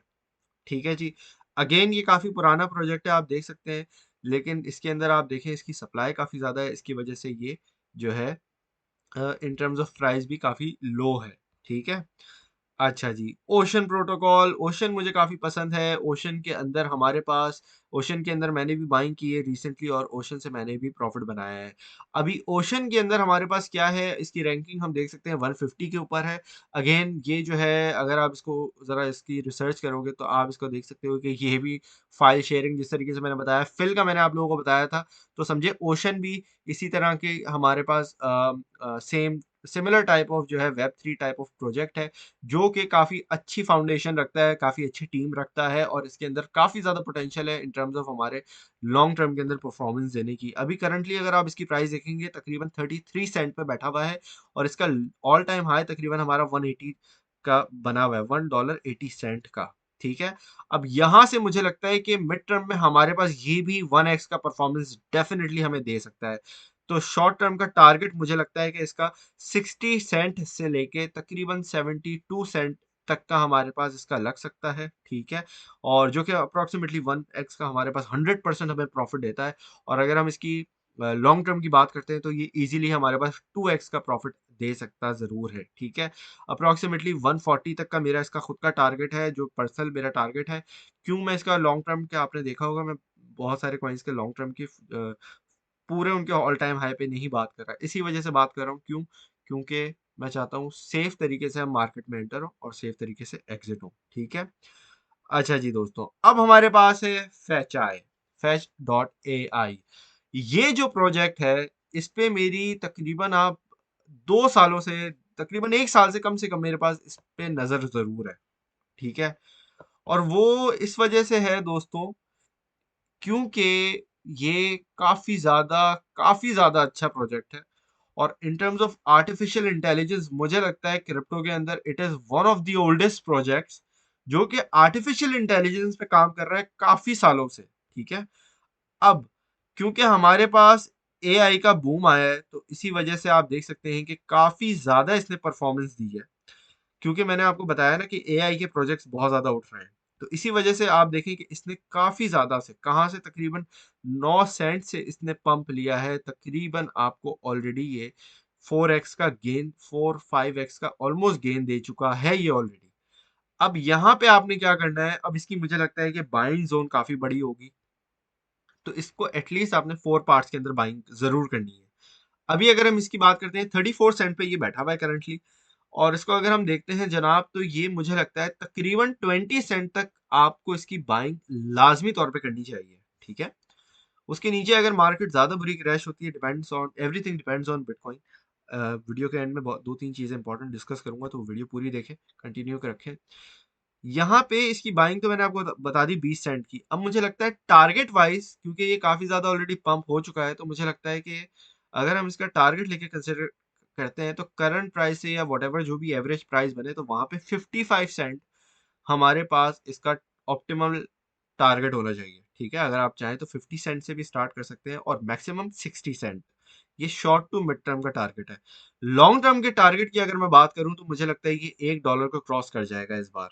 ठीक है जी, अगेन ये काफी पुराना प्रोजेक्ट है आप देख सकते हैं, लेकिन इसके अंदर आप देखें इसकी सप्लाई काफी ज्यादा है, इसकी वजह से ये जो है इन टर्म्स ऑफ प्राइस भी काफी लो है। ठीक है, अच्छा जी, ओशन प्रोटोकॉल, ओशन मुझे काफ़ी पसंद है। ओशन के अंदर हमारे पास ओशन के अंदर मैंने भी बाइंग की है रिसेंटली, और ओशन से मैंने भी प्रॉफिट बनाया है। अभी ओशन के अंदर हमारे पास क्या है, इसकी रैंकिंग हम देख सकते हैं 150 के ऊपर है। अगेन ये जो है अगर आप इसको ज़रा इसकी रिसर्च करोगे तो आप इसको देख सकते हो कि ये भी फाइल शेयरिंग जिस तरीके से मैंने बताया, फिल का मैंने आप लोगों को बताया था, तो समझे ओशन भी इसी तरह के हमारे पास सेम सिमिलर टाइप ऑफ जो है वेब 3 टाइप ऑफ प्रोजेक्ट है, जो कि काफ़ी अच्छी फाउंडेशन रखता है, काफ़ी अच्छी टीम रखता है, और इसके अंदर काफ़ी ज़्यादा पोटेंशियल है इन टर्म्स ऑफ हमारे लॉन्ग टर्म के अंदर परफॉर्मेंस देने की। अभी करंटली अगर आप इसकी प्राइस देखेंगे तकरीबन 33 सेंट पे बैठा हुआ है, और इसका ऑल टाइम हाई तकरीबन हमारा 180 का बना हुआ है, $1.80 का। ठीक है, अब यहाँ से मुझे लगता है कि मिड टर्म में हमारे पास ये भी 1x का परफॉर्मेंस डेफिनेटली हमें दे सकता है। तो शॉर्ट टर्म का टारगेट मुझे लगता है कि इसका 60 सेंट से लेके तकरीबन 72 सेंट तक का हमारे पास इसका लग सकता है। ठीक है, और जो कि अप्रोक्सीमेटली 1x का हमारे पास 100% हमें प्रॉफिट देता है। और अगर हम इसकी लॉन्ग टर्म की बात करते हैं तो ये इजीली हमारे पास 2x का प्रॉफिट दे सकता ज़रूर है। ठीक है, अप्रोक्सीमेटली 140 तक का मेरा इसका खुद का टारगेट है, जो पर्सनल मेरा टारगेट है। क्यों मैं इसका लॉन्ग टर्म के आपने देखा होगा मैं बहुत सारे कॉइन्स के लॉन्ग टर्म की पूरे उनके ऑल टाइम हाई पे नहीं बात कर रहा, इसी वजह से बात कर रहा हूँ। क्यों? क्योंकि मैं चाहता हूँ सेफ तरीके से हम मार्केट में एंटर हो और सेफ तरीके से एग्जिट हो। ठीक है। अच्छा जी दोस्तों, अब हमारे पास है फैचाई, fetch.ai। ये जो प्रोजेक्ट है, इस पे मेरी तकरीबन आप 2 सालों से, तकरीबन 1 साल से कम मेरे पास इस पे नजर जरूर है। ठीक है। और वो इस वजह से है दोस्तों, क्योंकि ये काफी ज्यादा अच्छा प्रोजेक्ट है। और in terms of artificial intelligence, मुझे लगता है क्रिप्टो के अंदर it is one of the oldest projects जो कि आर्टिफिशियल इंटेलिजेंस पे काम कर रहा है काफी सालों से। ठीक है। अब क्योंकि हमारे पास एआई का बूम आया है, तो इसी वजह से आप देख सकते हैं कि काफी ज्यादा इसने परफॉर्मेंस दी है। क्योंकि मैंने आपको बताया ना कि एआई के प्रोजेक्ट्स बहुत ज्यादा उठ रहे हैं, तो इसी वजह से आप देखें कि इसने काफी ज्यादा से, कहाँ से, तकरीबन 9 सेंट से इसने पंप लिया है। तकरीबन आपको ऑलरेडी ये 4x का गेन, 4-5x का ऑलमोस्ट गेन दे चुका है ये ऑलरेडी। अब यहाँ पे आपने क्या करना है, अब इसकी मुझे लगता है कि बाइंग जोन काफी बड़ी होगी, तो इसको एटलीस्ट आपने 4 पार्ट्स के अंदर बाइंग जरूर करनी है। अभी अगर हम इसकी बात करते हैं, 34 सेंट पे ये बैठा हुआ है करंटली। और इसको अगर हम देखते हैं जनाब, तो ये मुझे लगता है तकरीबन 20 सेंट तक आपको इसकी बाइंग लाजमी तौर पे करनी चाहिए। ठीक है। उसके नीचे अगर मार्केट ज्यादा बुरी क्रैश होती है, depends on everything, depends on bitcoin. Video के एंड में दो तीन चीजें इंपॉर्टेंट डिस्कस करूंगा, तो वीडियो पूरी देखें, कंटिन्यू कर रखें। यहाँ पे इसकी बाइंग तो मैंने आपको बता दी 20 सेंट की। अब मुझे लगता है टारगेट वाइज, क्योंकि ये काफी ज्यादा ऑलरेडी पंप हो चुका है, तो मुझे लगता है कि अगर हम इसका टारगेट लेके कंसिडर करते हैं, तो करंट प्राइस से या वट जो भी एवरेज प्राइस बने, तो वहां पे 55 सेंट हमारे पास इसका ऑप्टिमल टारगेट होना चाहिए। ठीक है। अगर आप चाहें तो 50 सेंट से भी स्टार्ट कर सकते हैं, और मैक्सिमम 60 सेंट, ये शॉर्ट टू मिड टर्म का टारगेट है। लॉन्ग टर्म के टारगेट की अगर मैं बात करूं, तो मुझे लगता है कि $1 को क्रॉस कर जाएगा इस बार।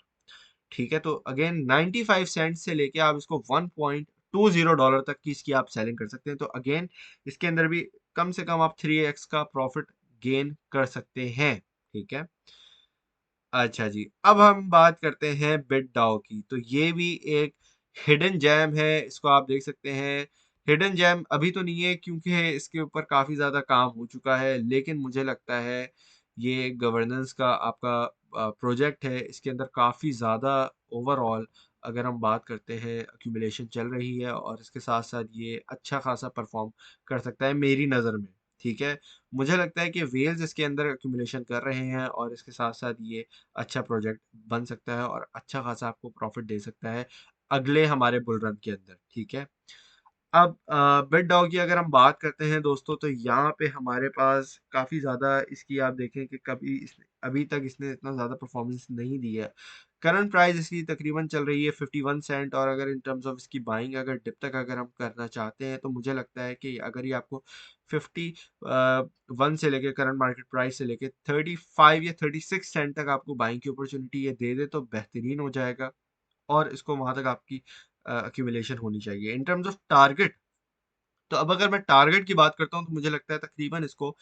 ठीक है। तो अगेन 95 सेंट से लेके आप इसको $1.20 तक की इसकी आप सेलिंग कर सकते हैं। तो अगेन इसके अंदर भी कम से कम आप 3x का प्रॉफिट गेन कर सकते हैं। ठीक है। अच्छा जी, अब हम बात करते हैं बिटडाओ की। तो ये भी एक हिडन जैम है, इसको आप देख सकते हैं। हिडन जैम अभी तो नहीं है, क्योंकि इसके ऊपर काफी ज्यादा काम हो चुका है, लेकिन मुझे लगता है ये गवर्नेंस का आपका प्रोजेक्ट है। इसके अंदर काफी ज्यादा ओवरऑल अगर हम बात करते हैं, अक्यूमुलेशन चल रही है, और इसके साथ साथ ये अच्छा खासा परफॉर्म कर सकता है मेरी नज़र में। ठीक है। मुझे लगता है कि वेल्स इसके अंदर अक्यूमुलेशन कर रहे हैं, और इसके साथ साथ ये अच्छा प्रोजेक्ट बन सकता है और अच्छा खासा आपको प्रॉफिट दे सकता है अगले हमारे बुल रन के अंदर। ठीक है। अब बिग डॉग की अगर हम बात करते हैं दोस्तों, तो यहाँ पे हमारे पास काफ़ी ज़्यादा इसकी आप देखें कि कभी इसने अभी तक इसने इतना ज़्यादा परफॉर्मेंस नहीं दी है। करंट प्राइस इसकी तकरीबन चल रही है 51 सेंट, और अगर इन टर्म्स ऑफ इसकी बाइंग अगर डिप तक अगर हम करना चाहते हैं, तो मुझे लगता है कि अगर ये आपको 51 से लेके करंट मार्केट प्राइस से लेके 35 या 36 सेंट तक आपको बाइंग की अपॉर्चुनिटी ये दे दे, तो बेहतरीन हो जाएगा। और इसको वहां तक आपकी अक्यूमुलेशन होनी चाहिए। इन टर्म्स ऑफ टारगेट, तो अब अगर मैं टारगेट की बात करता हूँ, तो मुझे लगता है तकरीबन इसको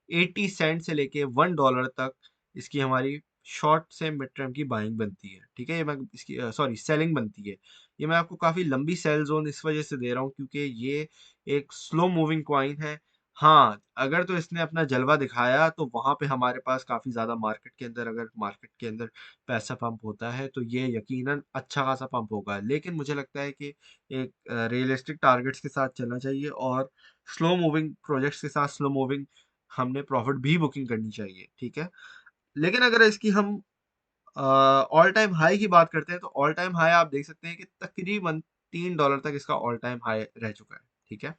80 सेंट से लेके $1 तक इसकी हमारी शॉर्ट से मिड टर्म की बाइंग बनती है। ठीक है। ये मैं इसकी सॉरी सेलिंग बनती है। ये मैं आपको काफ़ी लंबी सेल जोन इस वजह से दे रहा हूँ, क्योंकि ये एक स्लो मूविंग कॉइन है। हाँ, अगर तो इसने अपना जलवा दिखाया, तो वहां पे हमारे पास काफ़ी ज़्यादा मार्केट के अंदर, अगर मार्केट के अंदर पैसा पंप होता है, तो ये यकीनन अच्छा खासा पंप होगा। लेकिन मुझे लगता है कि एक रियलिस्टिक टारगेट्स के साथ चलना चाहिए, और स्लो मूविंग प्रोजेक्ट्स के साथ स्लो मूविंग हमने प्रॉफिट भी बुकिंग करनी चाहिए। ठीक है। लेकिन अगर इसकी हम ऑल टाइम हाई की बात करते हैं, तो ऑल टाइम हाई आप देख सकते हैं कि तकरीबन $3 तक इसका ऑल टाइम हाई रह चुका है। ठीक है।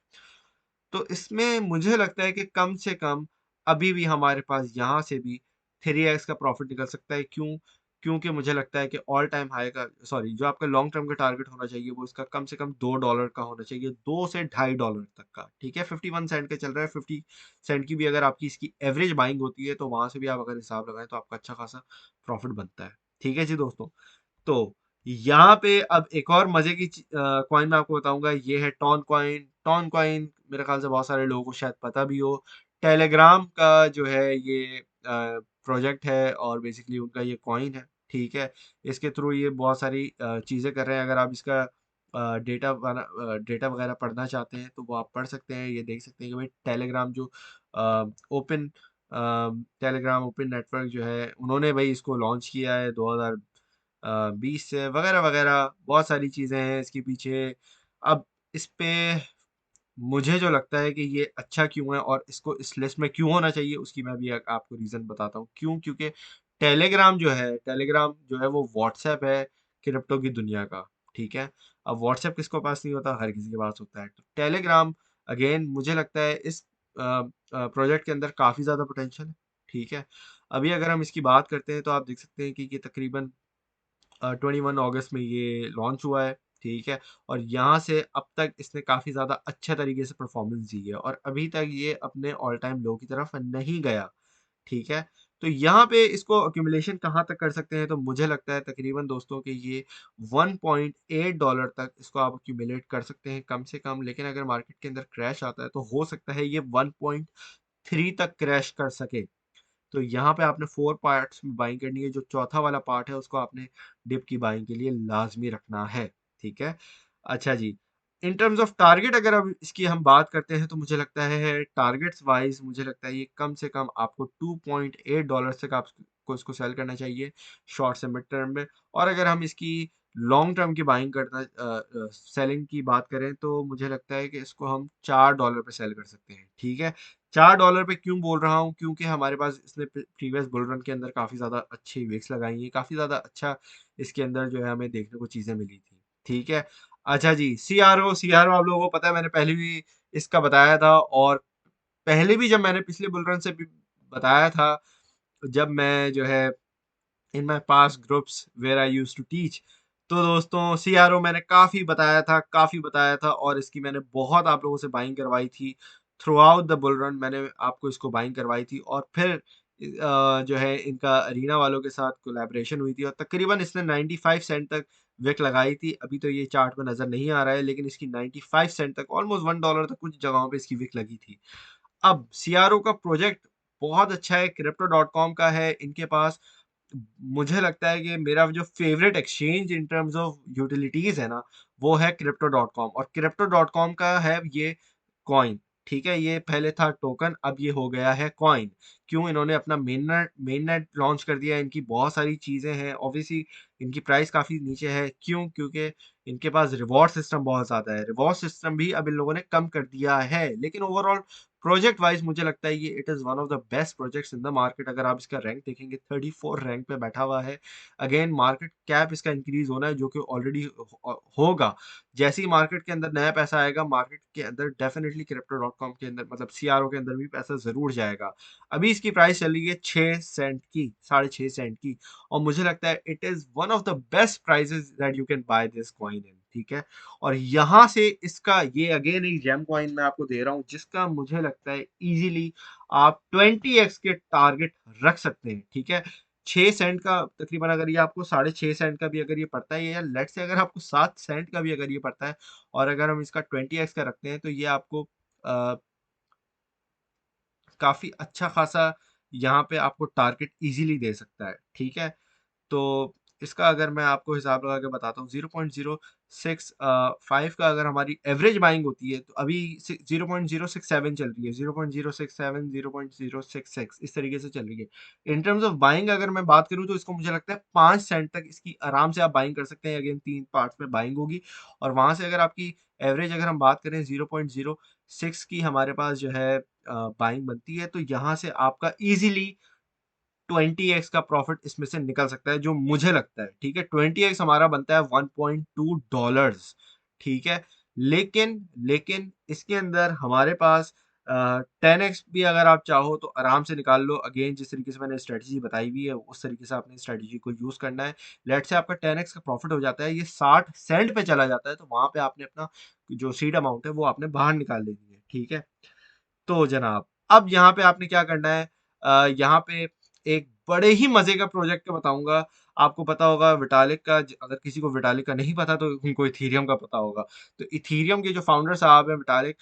तो इसमें मुझे लगता है कि कम से कम अभी भी हमारे पास यहाँ से भी 3x का प्रॉफिट निकल सकता है। क्यों? क्योंकि मुझे लगता है कि ऑल टाइम हाई का, सॉरी, जो आपका लॉन्ग टर्म का टारगेट होना चाहिए, वो इसका कम से कम $2 का होना चाहिए, 2 से $2.5 तक का। ठीक है। 51 सेंट का चल रहा है, 50 सेंट की भी अगर आपकी इसकी एवरेज बाइंग होती है, तो वहां से भी आप अगर हिसाब लगाएं, तो आपका अच्छा खासा प्रॉफिट बनता है। ठीक है जी दोस्तों। तो यहाँ पे अब एक और मजे की कॉइन मैं आपको बताऊंगा, ये है टॉन कॉइन। टॉन कॉइन मेरे ख्याल से बहुत सारे लोगों को शायद पता भी हो। टेलीग्राम का जो है ये प्रोजेक्ट है, और बेसिकली उनका ये कॉइन है। ठीक है। इसके थ्रू ये बहुत सारी चीजें कर रहे हैं। अगर आप इसका डेटा वगैरह पढ़ना चाहते हैं तो वो आप पढ़ सकते हैं। ये देख सकते हैं कि भाई टेलीग्राम जो ओपन टेलीग्राम ओपन नेटवर्क जो है उन्होंने भाई इसको लॉन्च किया है 2020 से, वगैरह वगैरह बहुत सारी चीज़ें हैं इसके पीछे। अब इस पे मुझे जो लगता है कि ये अच्छा क्यों है और इसको इस लिस्ट में क्यों होना चाहिए, उसकी मैं भी आपको रीज़न बताता हूँ क्यों। क्योंकि टेलीग्राम जो है वो व्हाट्सएप है क्रिप्टो की दुनिया का। ठीक है, अब व्हाट्सएप किसको पास नहीं होता, हर किसी के पास होता है। तो टेलीग्राम अगेन मुझे लगता है इस प्रोजेक्ट के अंदर काफ़ी ज़्यादा पोटेंशियल है। ठीक है, अभी अगर हम इसकी बात करते हैं तो आप देख सकते हैं कि ये तकरीबन 21 अगस्त में ये लॉन्च हुआ है। ठीक है, और यहाँ से अब तक इसने काफ़ी ज़्यादा अच्छे तरीके से परफॉर्मेंस दी है और अभी तक ये अपने ऑल टाइम लो की तरफ नहीं गया। ठीक है, तो यहाँ पे इसको अक्यूमुलेशन कहाँ तक कर सकते हैं, तो मुझे लगता है तकरीबन दोस्तों कि ये $1.8 तक इसको आप अक्यूमुलेट कर सकते हैं कम से कम। लेकिन अगर मार्केट के अंदर क्रैश आता है तो हो सकता है ये 1.3 तक क्रैश कर सके। तो यहाँ पे आपने 4 पार्ट्स में बाइंग करनी है। जो चौथा वाला पार्ट है उसको आपने डिप की बाइंग के लिए लाजमी रखना है। ठीक है, अच्छा जी, इन टर्म्स ऑफ टारगेट अगर अब इसकी हम बात करते हैं तो मुझे लगता है टारगेट्स वाइज मुझे लगता है ये कम से कम आपको $2.8 तक आपको इसको सेल करना चाहिए शॉर्ट से मिड टर्म में। और अगर हम इसकी लॉन्ग टर्म की बाइंग करना सेलिंग की बात करें तो मुझे लगता है कि इसको हम $4 पे सेल कर सकते हैं। ठीक है, $4 पे क्यों बोल रहा हूँ, क्योंकि हमारे पास इसने प्रीवियस बुल रन के अंदर काफ़ी ज़्यादा अच्छी विक्स लगाई हैं, काफ़ी ज़्यादा अच्छा इसके अंदर जो है हमें देखने को चीज़ें मिली थी। ठीक है, अच्छा जी, सी आर ओ आप लोगों को पता है, मैंने पहले भी इसका बताया था। और पहले भी जब मैंने पिछले बुल रन से भी बताया था, जब मैं जो है in my past groups where I use to teach, तो दोस्तों सीआरओ मैंने काफ़ी बताया था और इसकी मैंने बहुत आप लोगों से बाइंग करवाई थी। Through out the bull run मैंने आपको इसको बाइंग करवाई थी और फिर जो है इनका अरीना वालों के साथ कोलैबोरेशन हुई थी और तकरीबन इसने 95 सेंट तक विक लगाई थी। अभी तो ये चार्ट में नज़र नहीं आ रहा है, लेकिन इसकी 95 सेंट तक, ऑलमोस्ट $1 तक कुछ जगहों पे इसकी विक लगी थी। अब सीआरओ का प्रोजेक्ट बहुत अच्छा है, crypto.com का है इनके पास। मुझे लगता है कि मेरा जो favourite exchange in terms of utilities है ना, वो है crypto.com। और crypto.com का है ये कॉइन। ठीक है, ये पहले था टोकन, अब ये हो गया है कॉइन। क्यों, इन्होंने अपना मेन नेट लॉन्च कर दिया है। इनकी बहुत सारी चीज़ें हैं, ऑब्वियसली इनकी प्राइस काफ़ी नीचे है। क्यों, क्योंकि इनके पास रिवॉर्ड सिस्टम बहुत ज़्यादा है। रिवॉर्ड सिस्टम भी अब इन लोगों ने कम कर दिया है, लेकिन ओवरऑल प्रोजेक्ट वाइज मुझे लगता है ये it is one of the best projects in the market. अगर आप इसका रैंक देखेंगे 34 रैंक पे बैठा हुआ है। अगेन मार्केट कैप इसका इंक्रीज होना है, जो कि ऑलरेडी होगा। जैसे ही मार्केट के अंदर नया पैसा आएगा, मार्केट के अंदर डेफिनेटली crypto.com के अंदर, मतलब सीआरओ के अंदर भी पैसा जरूर जाएगा। अभी इसकी प्राइस चल रही है 6 सेंट की, 6.5 सेंट की। और मुझे लगता है it is one of the best prices that you can buy this coin in. ठीक है, और यहाँ से इसका ये अगेन एक जेम कॉइन मैं आपको दे रहा हूँ, जिसका मुझे लगता है इजीली आप 20x के टारगेट रख सकते हैं। ठीक है, 6 सेंट का तकरीबन, अगर ये आपको 6.5 सेंट का भी अगर ये पड़ता है, या लेट से अगर आपको 7 सेंट का भी अगर ये पड़ता है, और अगर हम इसका 20x का रखते हैं, तो ये आपको काफी अच्छा खासा यहाँ पे आपको टारगेट इजीली दे सकता है। ठीक है, तो इसका अगर मैं आपको हिसाब लगा के बताता हूँ, 0.065 का अगर हमारी एवरेज बाइंग होती है, तो अभी 0.067 चल रही है, 0.067, 0.066 इस तरीके से चल रही है। इन टर्म्स ऑफ बाइंग अगर मैं बात करूँ तो इसको मुझे लगता है 5 सेंट तक इसकी आराम से आप बाइंग कर सकते हैं। अगेन 3 पार्ट्स में बाइंग होगी और वहां से अगर आपकी एवरेज अगर हम बात करें 0.06 की हमारे पास जो है बाइंग बनती है, तो यहाँ से आपका इजीली 20x का प्रॉफिट इसमें से निकल सकता है, जो मुझे लगता है। ठीक है, 20x हमारा बनता है $1.2। ठीक है, लेकिन लेकिन इसके अंदर हमारे पास 10x भी अगर आप चाहो तो आराम से निकाल लो। अगेन जिस तरीके से मैंने स्ट्रेटजी बताई हुई है, उस तरीके से आपने स्ट्रेटजी को यूज करना है। लेट से आपका 10x का प्रॉफिट हो जाता है, ये 60 सेंट पे चला जाता है, तो वहां पे आपने अपना जो सीड अमाउंट है वो आपने बाहर निकाल लेनी है। ठीक है, तो जनाब अब यहाँ पे आपने क्या करना है, यहाँ पे एक बड़े ही मजे का प्रोजेक्ट बताऊंगा। आपको पता होगा विटालिक का, अगर किसी को विटालिक का नहीं पता तो उनको इथीरियम का पता होगा। तो इथीरियम के जो फाउंडर साहब हैं विटालिक,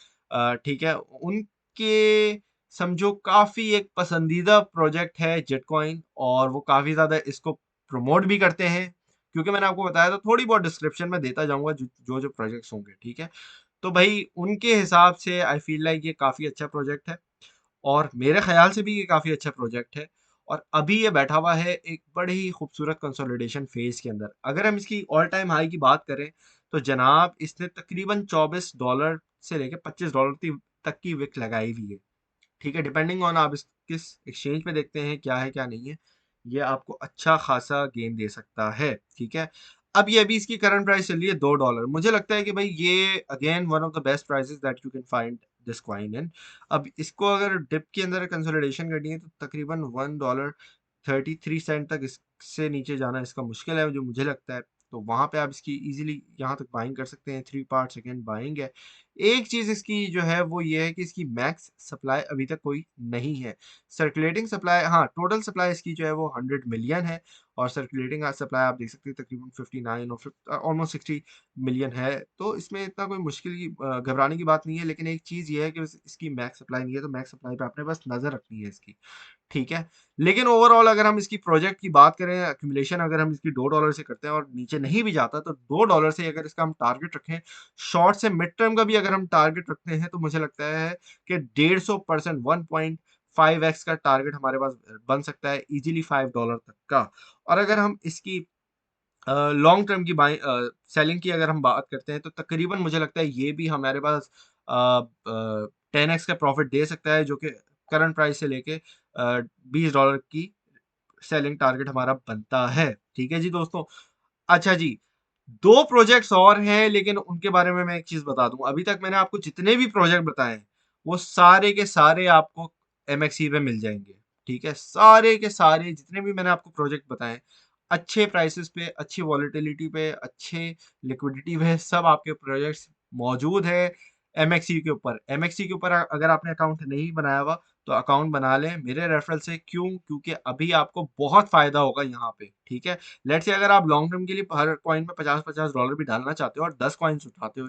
ठीक है, उनके समझो काफी एक पसंदीदा प्रोजेक्ट है जिटकॉइन, और वो काफी ज्यादा इसको प्रमोट भी करते हैं, क्योंकि मैंने आपको बताया था थोड़ी बहुत डिस्क्रिप्शन में देता जाऊंगा जो जो प्रोजेक्ट्स होंगे, ठीक है। तो भाई उनके हिसाब से आई फील लाइक ये काफ़ी अच्छा प्रोजेक्ट है, और मेरे ख्याल से भी ये काफ़ी अच्छा प्रोजेक्ट है। और अभी ये बैठा हुआ है एक बड़े ही खूबसूरत कंसोलिडेशन फेज के अंदर। अगर हम इसकी ऑल टाइम हाई की बात करें तो जनाब इसने तकरीबन $24 से लेकर $25 तक की विक लगाई हुई है, ठीक है। डिपेंडिंग ऑन आप किस एक्सचेंज पे देखते हैं क्या है क्या नहीं है, ये आपको अच्छा खासा गेन दे सकता है, ठीक है। अब ये अभी इसकी करंट प्राइस चल रही है $2। मुझे लगता है कि भाई ये again one of the best prices that you can find this coin इन। अब इसको अगर डिप के अंदर कंसोलिडेशन करनी है तो तकरीबन $1.33 तक इससे नीचे जाना इसका मुश्किल है जो मुझे लगता है। तो वहां पे आप इसकी इजीली यहाँ तक बाइंग कर सकते हैं, 3 पार्ट सेकेंड बाइंग है। एक चीज इसकी जो है वो ये है कि इसकी मैक्स सप्लाई अभी तक कोई नहीं है। सर्कुलेटिंग सप्लाई, हाँ टोटल सप्लाई इसकी जो है वो 100 मिलियन है, और सर्कुलेटिंग सप्लाई आप देख सकते हैं तकरीबन 59 और ऑलमोस्ट 60 मिलियन है। तो इसमें इतना कोई मुश्किल की घबराने की बात नहीं है। लेकिन एक चीज़ ये है कि इसकी मैक्स सप्लाई नहीं है, तो मैक्स सप्लाई पे आपने बस नज़र रखनी है इसकी, ठीक है। लेकिन ओवरऑल अगर हम इसकी प्रोजेक्ट की बात करें, एक्यूमुलेशन अगर हम इसकी $2 से करते हैं और नीचे नहीं भी जाता तो $2 से अगर इसका हम टारगेट रखें, शॉर्ट से मिड टर्म का भी अगर हम टारगेट रखते हैं तो मुझे लगता है कि 150%, 1.5x का टारगेट हमारे पास बन सकता है इजीली $5 तक का। और अगर हम इसकी लॉन्ग टर्म की बाई सेलिंग की अगर हम बात करते हैं तो तकरीबन मुझे लगता है ये भी हमारे पास 10x का प्रॉफिट दे सकता है, जो कि करंट प्राइस से लेके $20 की सेलिंग टारगेट हमारा बनता है, ठीक है जी दोस्तों। अच्छा जी, दो प्रोजेक्ट्स और हैं, लेकिन उनके बारे में मैं एक चीज बता दूं। अभी तक मैंने आपको जितने भी प्रोजेक्ट बताए हैं वो सारे के सारे आपको एमएक्सी पे मिल जाएंगे, ठीक है। सारे के सारे जितने भी मैंने आपको प्रोजेक्ट बताए हैं, अच्छे प्राइसेस पे, अच्छी वॉलेटिलिटी पे, अच्छे लिक्विडिटी पे सब आपके प्रोजेक्ट्स मौजूद है एमएक्सी के ऊपर। एमएक्सी के ऊपर अगर आपने अकाउंट नहीं बनाया हुआ तो अकाउंट बना लें मेरे रेफरल से। क्यों? क्योंकि अभी आपको बहुत फायदा होगा यहाँ पे, ठीक है। लेट्स से अगर आप लॉन्ग टर्म के लिए हर कॉइन में $50-50 भी डालना चाहते हो और 10 कॉइन्स उठाते हो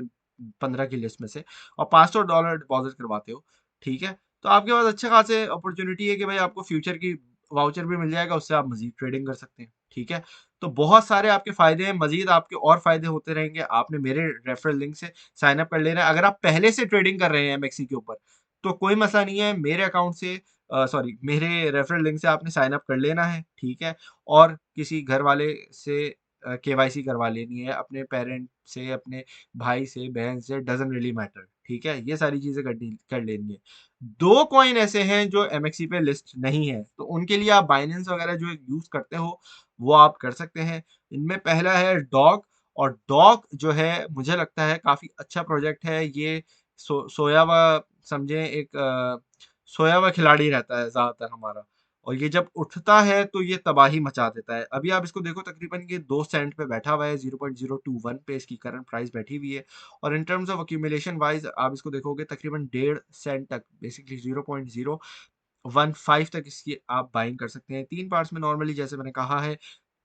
15 की लिस्ट में से और $500 डिपॉजिट करवाते हो, ठीक है, तो आपके पास अच्छे खासे अपॉर्चुनिटी है कि भाई आपको फ्यूचर की वाउचर भी मिल जाएगा, उससे आप मजीद ट्रेडिंग कर सकते हैं, ठीक है। तो बहुत सारे आपके फायदे हैं, मजीद आपके और फायदे होते रहेंगे। आपने मेरे रेफरल लिंक से साइन अप कर लेना है। अगर आप पहले से ट्रेडिंग कर रहे हैं एमएक्सी के ऊपर तो कोई मसला नहीं है, मेरे अकाउंट से सॉरी मेरे रेफरल लिंक से आपने साइन अप कर लेना है, ठीक है। और किसी घर वाले से केवाईसी करवा लेनी है, अपने पेरेंट से, अपने भाई से, बहन से, डजंट रियली मैटर, ठीक है। ये सारी चीजें कर लेनी है। दो कॉइन ऐसे हैं जो एमएक्सी पे लिस्ट नहीं है, तो उनके लिए आप बाइनेंस वगैरह जो यूज करते हो वो आप कर सकते हैं। इनमें पहला है डॉग, और डॉग जो है मुझे लगता है काफी अच्छा प्रोजेक्ट है। ये सोया हुआ समझे, एक सोया हुआ खिलाड़ी रहता है ज्यादातर हमारा, और ये जब उठता है तो ये तबाही मचा देता है। अभी आप इसको देखो तकरीबन ये 2 सेंट पे बैठा हुआ है, 0.021 पे इसकी करंट प्राइस बैठी हुई है। और in terms of accumulation wise आप इसको देखोगे तकरीबन 1.5 सेंट तक, बेसिकली 0.015 तक इसकी आप बाइंग कर सकते हैं 3 पार्ट्स में नॉर्मली, जैसे मैंने कहा है।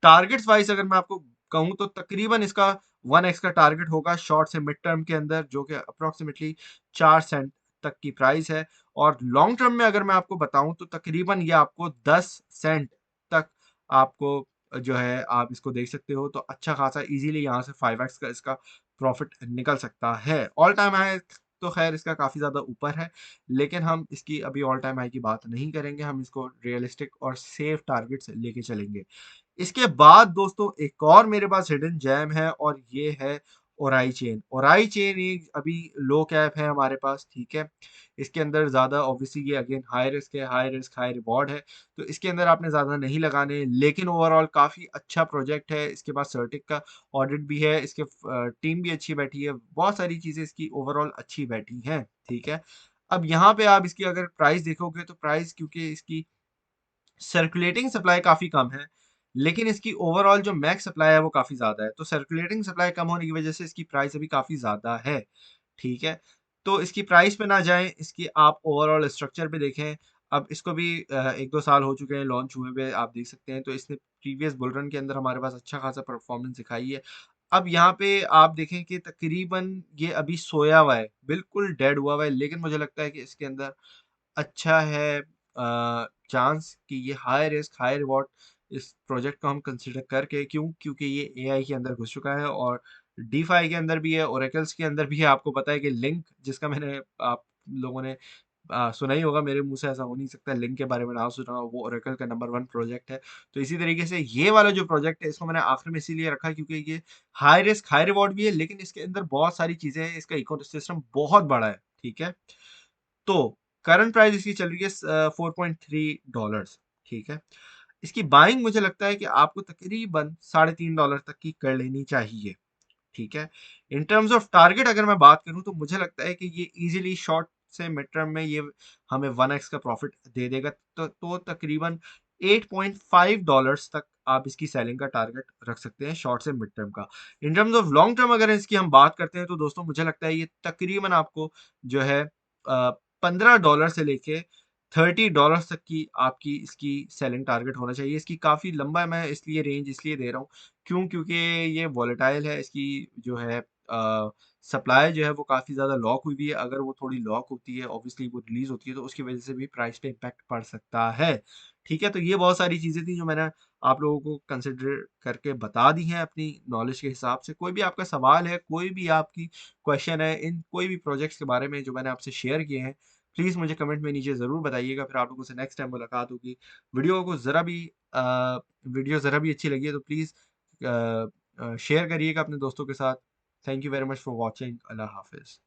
टारगेट्स वाइज अगर मैं आपको कहूँ तो तकरीबन इसका 1x का टारगेट होगा शॉर्ट से मिड टर्म के अंदर, जो कि अप्रोक्सीमेटली 4 सेंट तक की प्राइस है। और लॉन्ग टर्म में अगर मैं आपको बताऊं तो तकरीबन ये आपको 10 सेंट तक आपको जो है आप इसको देख सकते हो। तो अच्छा खासा इजीली यहाँ से 5x का इसका प्रॉफिट निकल सकता है। ऑल टाइम हाई तो खैर इसका काफ़ी ज़्यादा ऊपर है, लेकिन हम इसकी अभी ऑल टाइम हाई की बात नहीं करेंगे, हम इसको रियलिस्टिक और सेफ टारगेट्स लेके चलेंगे। इसके बाद दोस्तों एक और मेरे पास हिडन जैम है, और ये है ओराई चेन। ओराई चेन एक अभी लो कैप है हमारे पास, ठीक है। इसके अंदर ज़्यादा ऑब्वियसली ये अगेन हाई रिस्क है, हाई रिस्क हाई रिवॉर्ड है, तो इसके अंदर आपने ज़्यादा नहीं लगाने। लेकिन ओवरऑल काफ़ी अच्छा प्रोजेक्ट है। इसके पास सर्टिक का ऑडिट भी है, इसके टीम भी अच्छी बैठी है, बहुत सारी चीज़ें इसकी ओवरऑल अच्छी बैठी हैं, ठीक है। अब यहाँ पे आप इसकी अगर प्राइस देखोगे तो प्राइस, क्योंकि इसकी सर्कुलेटिंग सप्लाई काफ़ी कम है, लेकिन इसकी ओवरऑल जो मैक्स सप्लाई है वो काफ़ी ज़्यादा है। तो सर्कुलेटिंग सप्लाई कम होने की वजह से इसकी प्राइस अभी काफ़ी ज़्यादा है, ठीक है। तो इसकी प्राइस पे ना जाएं, इसकी आप ओवरऑल स्ट्रक्चर पे देखें। अब इसको भी 1-2 साल हो चुके हैं लॉन्च हुए हुए, आप देख सकते हैं। तो इसने प्रीवियस बुल रन के अंदर हमारे पास अच्छा खासा परफॉर्मेंस दिखाई है। अब यहाँ पे आप देखें कि तकरीबन ये अभी सोया हुआ है, बिल्कुल डेड हुआ है, लेकिन मुझे लगता है कि इसके अंदर अच्छा है चांस कि ये हाई रिस्क हाई रिवॉर्ड इस प्रोजेक्ट को हम कंसिडर करके, क्यों? क्योंकि ये एआई के अंदर घुस चुका है और डीफाई के अंदर भी है, ओरेकल्स के अंदर भी है। आपको पता है कि लिंक, जिसका मैंने आप लोगों ने सुना ही होगा, मेरे मुंह से ऐसा हो नहीं सकता लिंक के बारे में ना सुना हो, वो ओरेकल का नंबर 1 प्रोजेक्ट है। तो इसी तरीके से ये वाला जो प्रोजेक्ट है, इसको मैंने आखिर में इसीलिए रखा है क्योंकि ये हाई रिस्क हाई रिवॉर्ड भी है, लेकिन इसके अंदर बहुत सारी चीजें हैं, इसका इकोसिस्टम बहुत बड़ा है। ठीक है, तो करंट प्राइस इसकी चल रही है $4.3। ठीक है, इसकी बाइंग मुझे लगता है कि आपको तकरीबन $3.5 तक की कर लेनी चाहिए। ठीक है, इन टर्म्स ऑफ टारगेट अगर मैं बात करूं तो मुझे लगता है कि ये इजीली शॉर्ट से मिड टर्म में ये हमें 1x का प्रॉफिट दे देगा। तो तकरीबन $8.5 तक आप इसकी सेलिंग का टारगेट रख सकते हैं शॉर्ट से मिड टर्म का। In terms of long term अगर इसकी हम बात करते हैं तो दोस्तों मुझे लगता है ये तकरीबन आपको जो है $15 से लेके $30 तक की आपकी इसकी सेलिंग टारगेट होना चाहिए। इसकी काफ़ी लंबा मैं इसलिए रेंज इसलिए दे रहा हूँ, क्यों? क्योंकि ये वॉलेटाइल है, इसकी जो है सप्लाई जो है वो काफ़ी ज़्यादा लॉक हुई हुई है। अगर वो थोड़ी लॉक होती है, ऑब्वियसली वो रिलीज़ होती है, तो उसकी वजह से भी प्राइस पे इम्पैक्ट पड़ सकता है। ठीक है, तो ये बहुत सारी चीज़ें थी जो मैंने आप लोगों को कंसिडर करके बता दी हैं अपनी नॉलेज के हिसाब से। कोई भी आपका सवाल है, कोई भी आपकी क्वेश्चन है इन कोई भी प्रोजेक्ट्स के बारे में जो मैंने आपसे शेयर किए हैं, प्लीज़ मुझे कमेंट में नीचे ज़रूर बताइएगा। फिर आप लोगों से नेक्स्ट टाइम मुलाकात होगी। वीडियो को ज़रा भी वीडियो ज़रा भी अच्छी लगी है तो प्लीज़ शेयर करिएगा अपने दोस्तों के साथ। Thank you very much for watching. अल्लाह हाफ़िज़।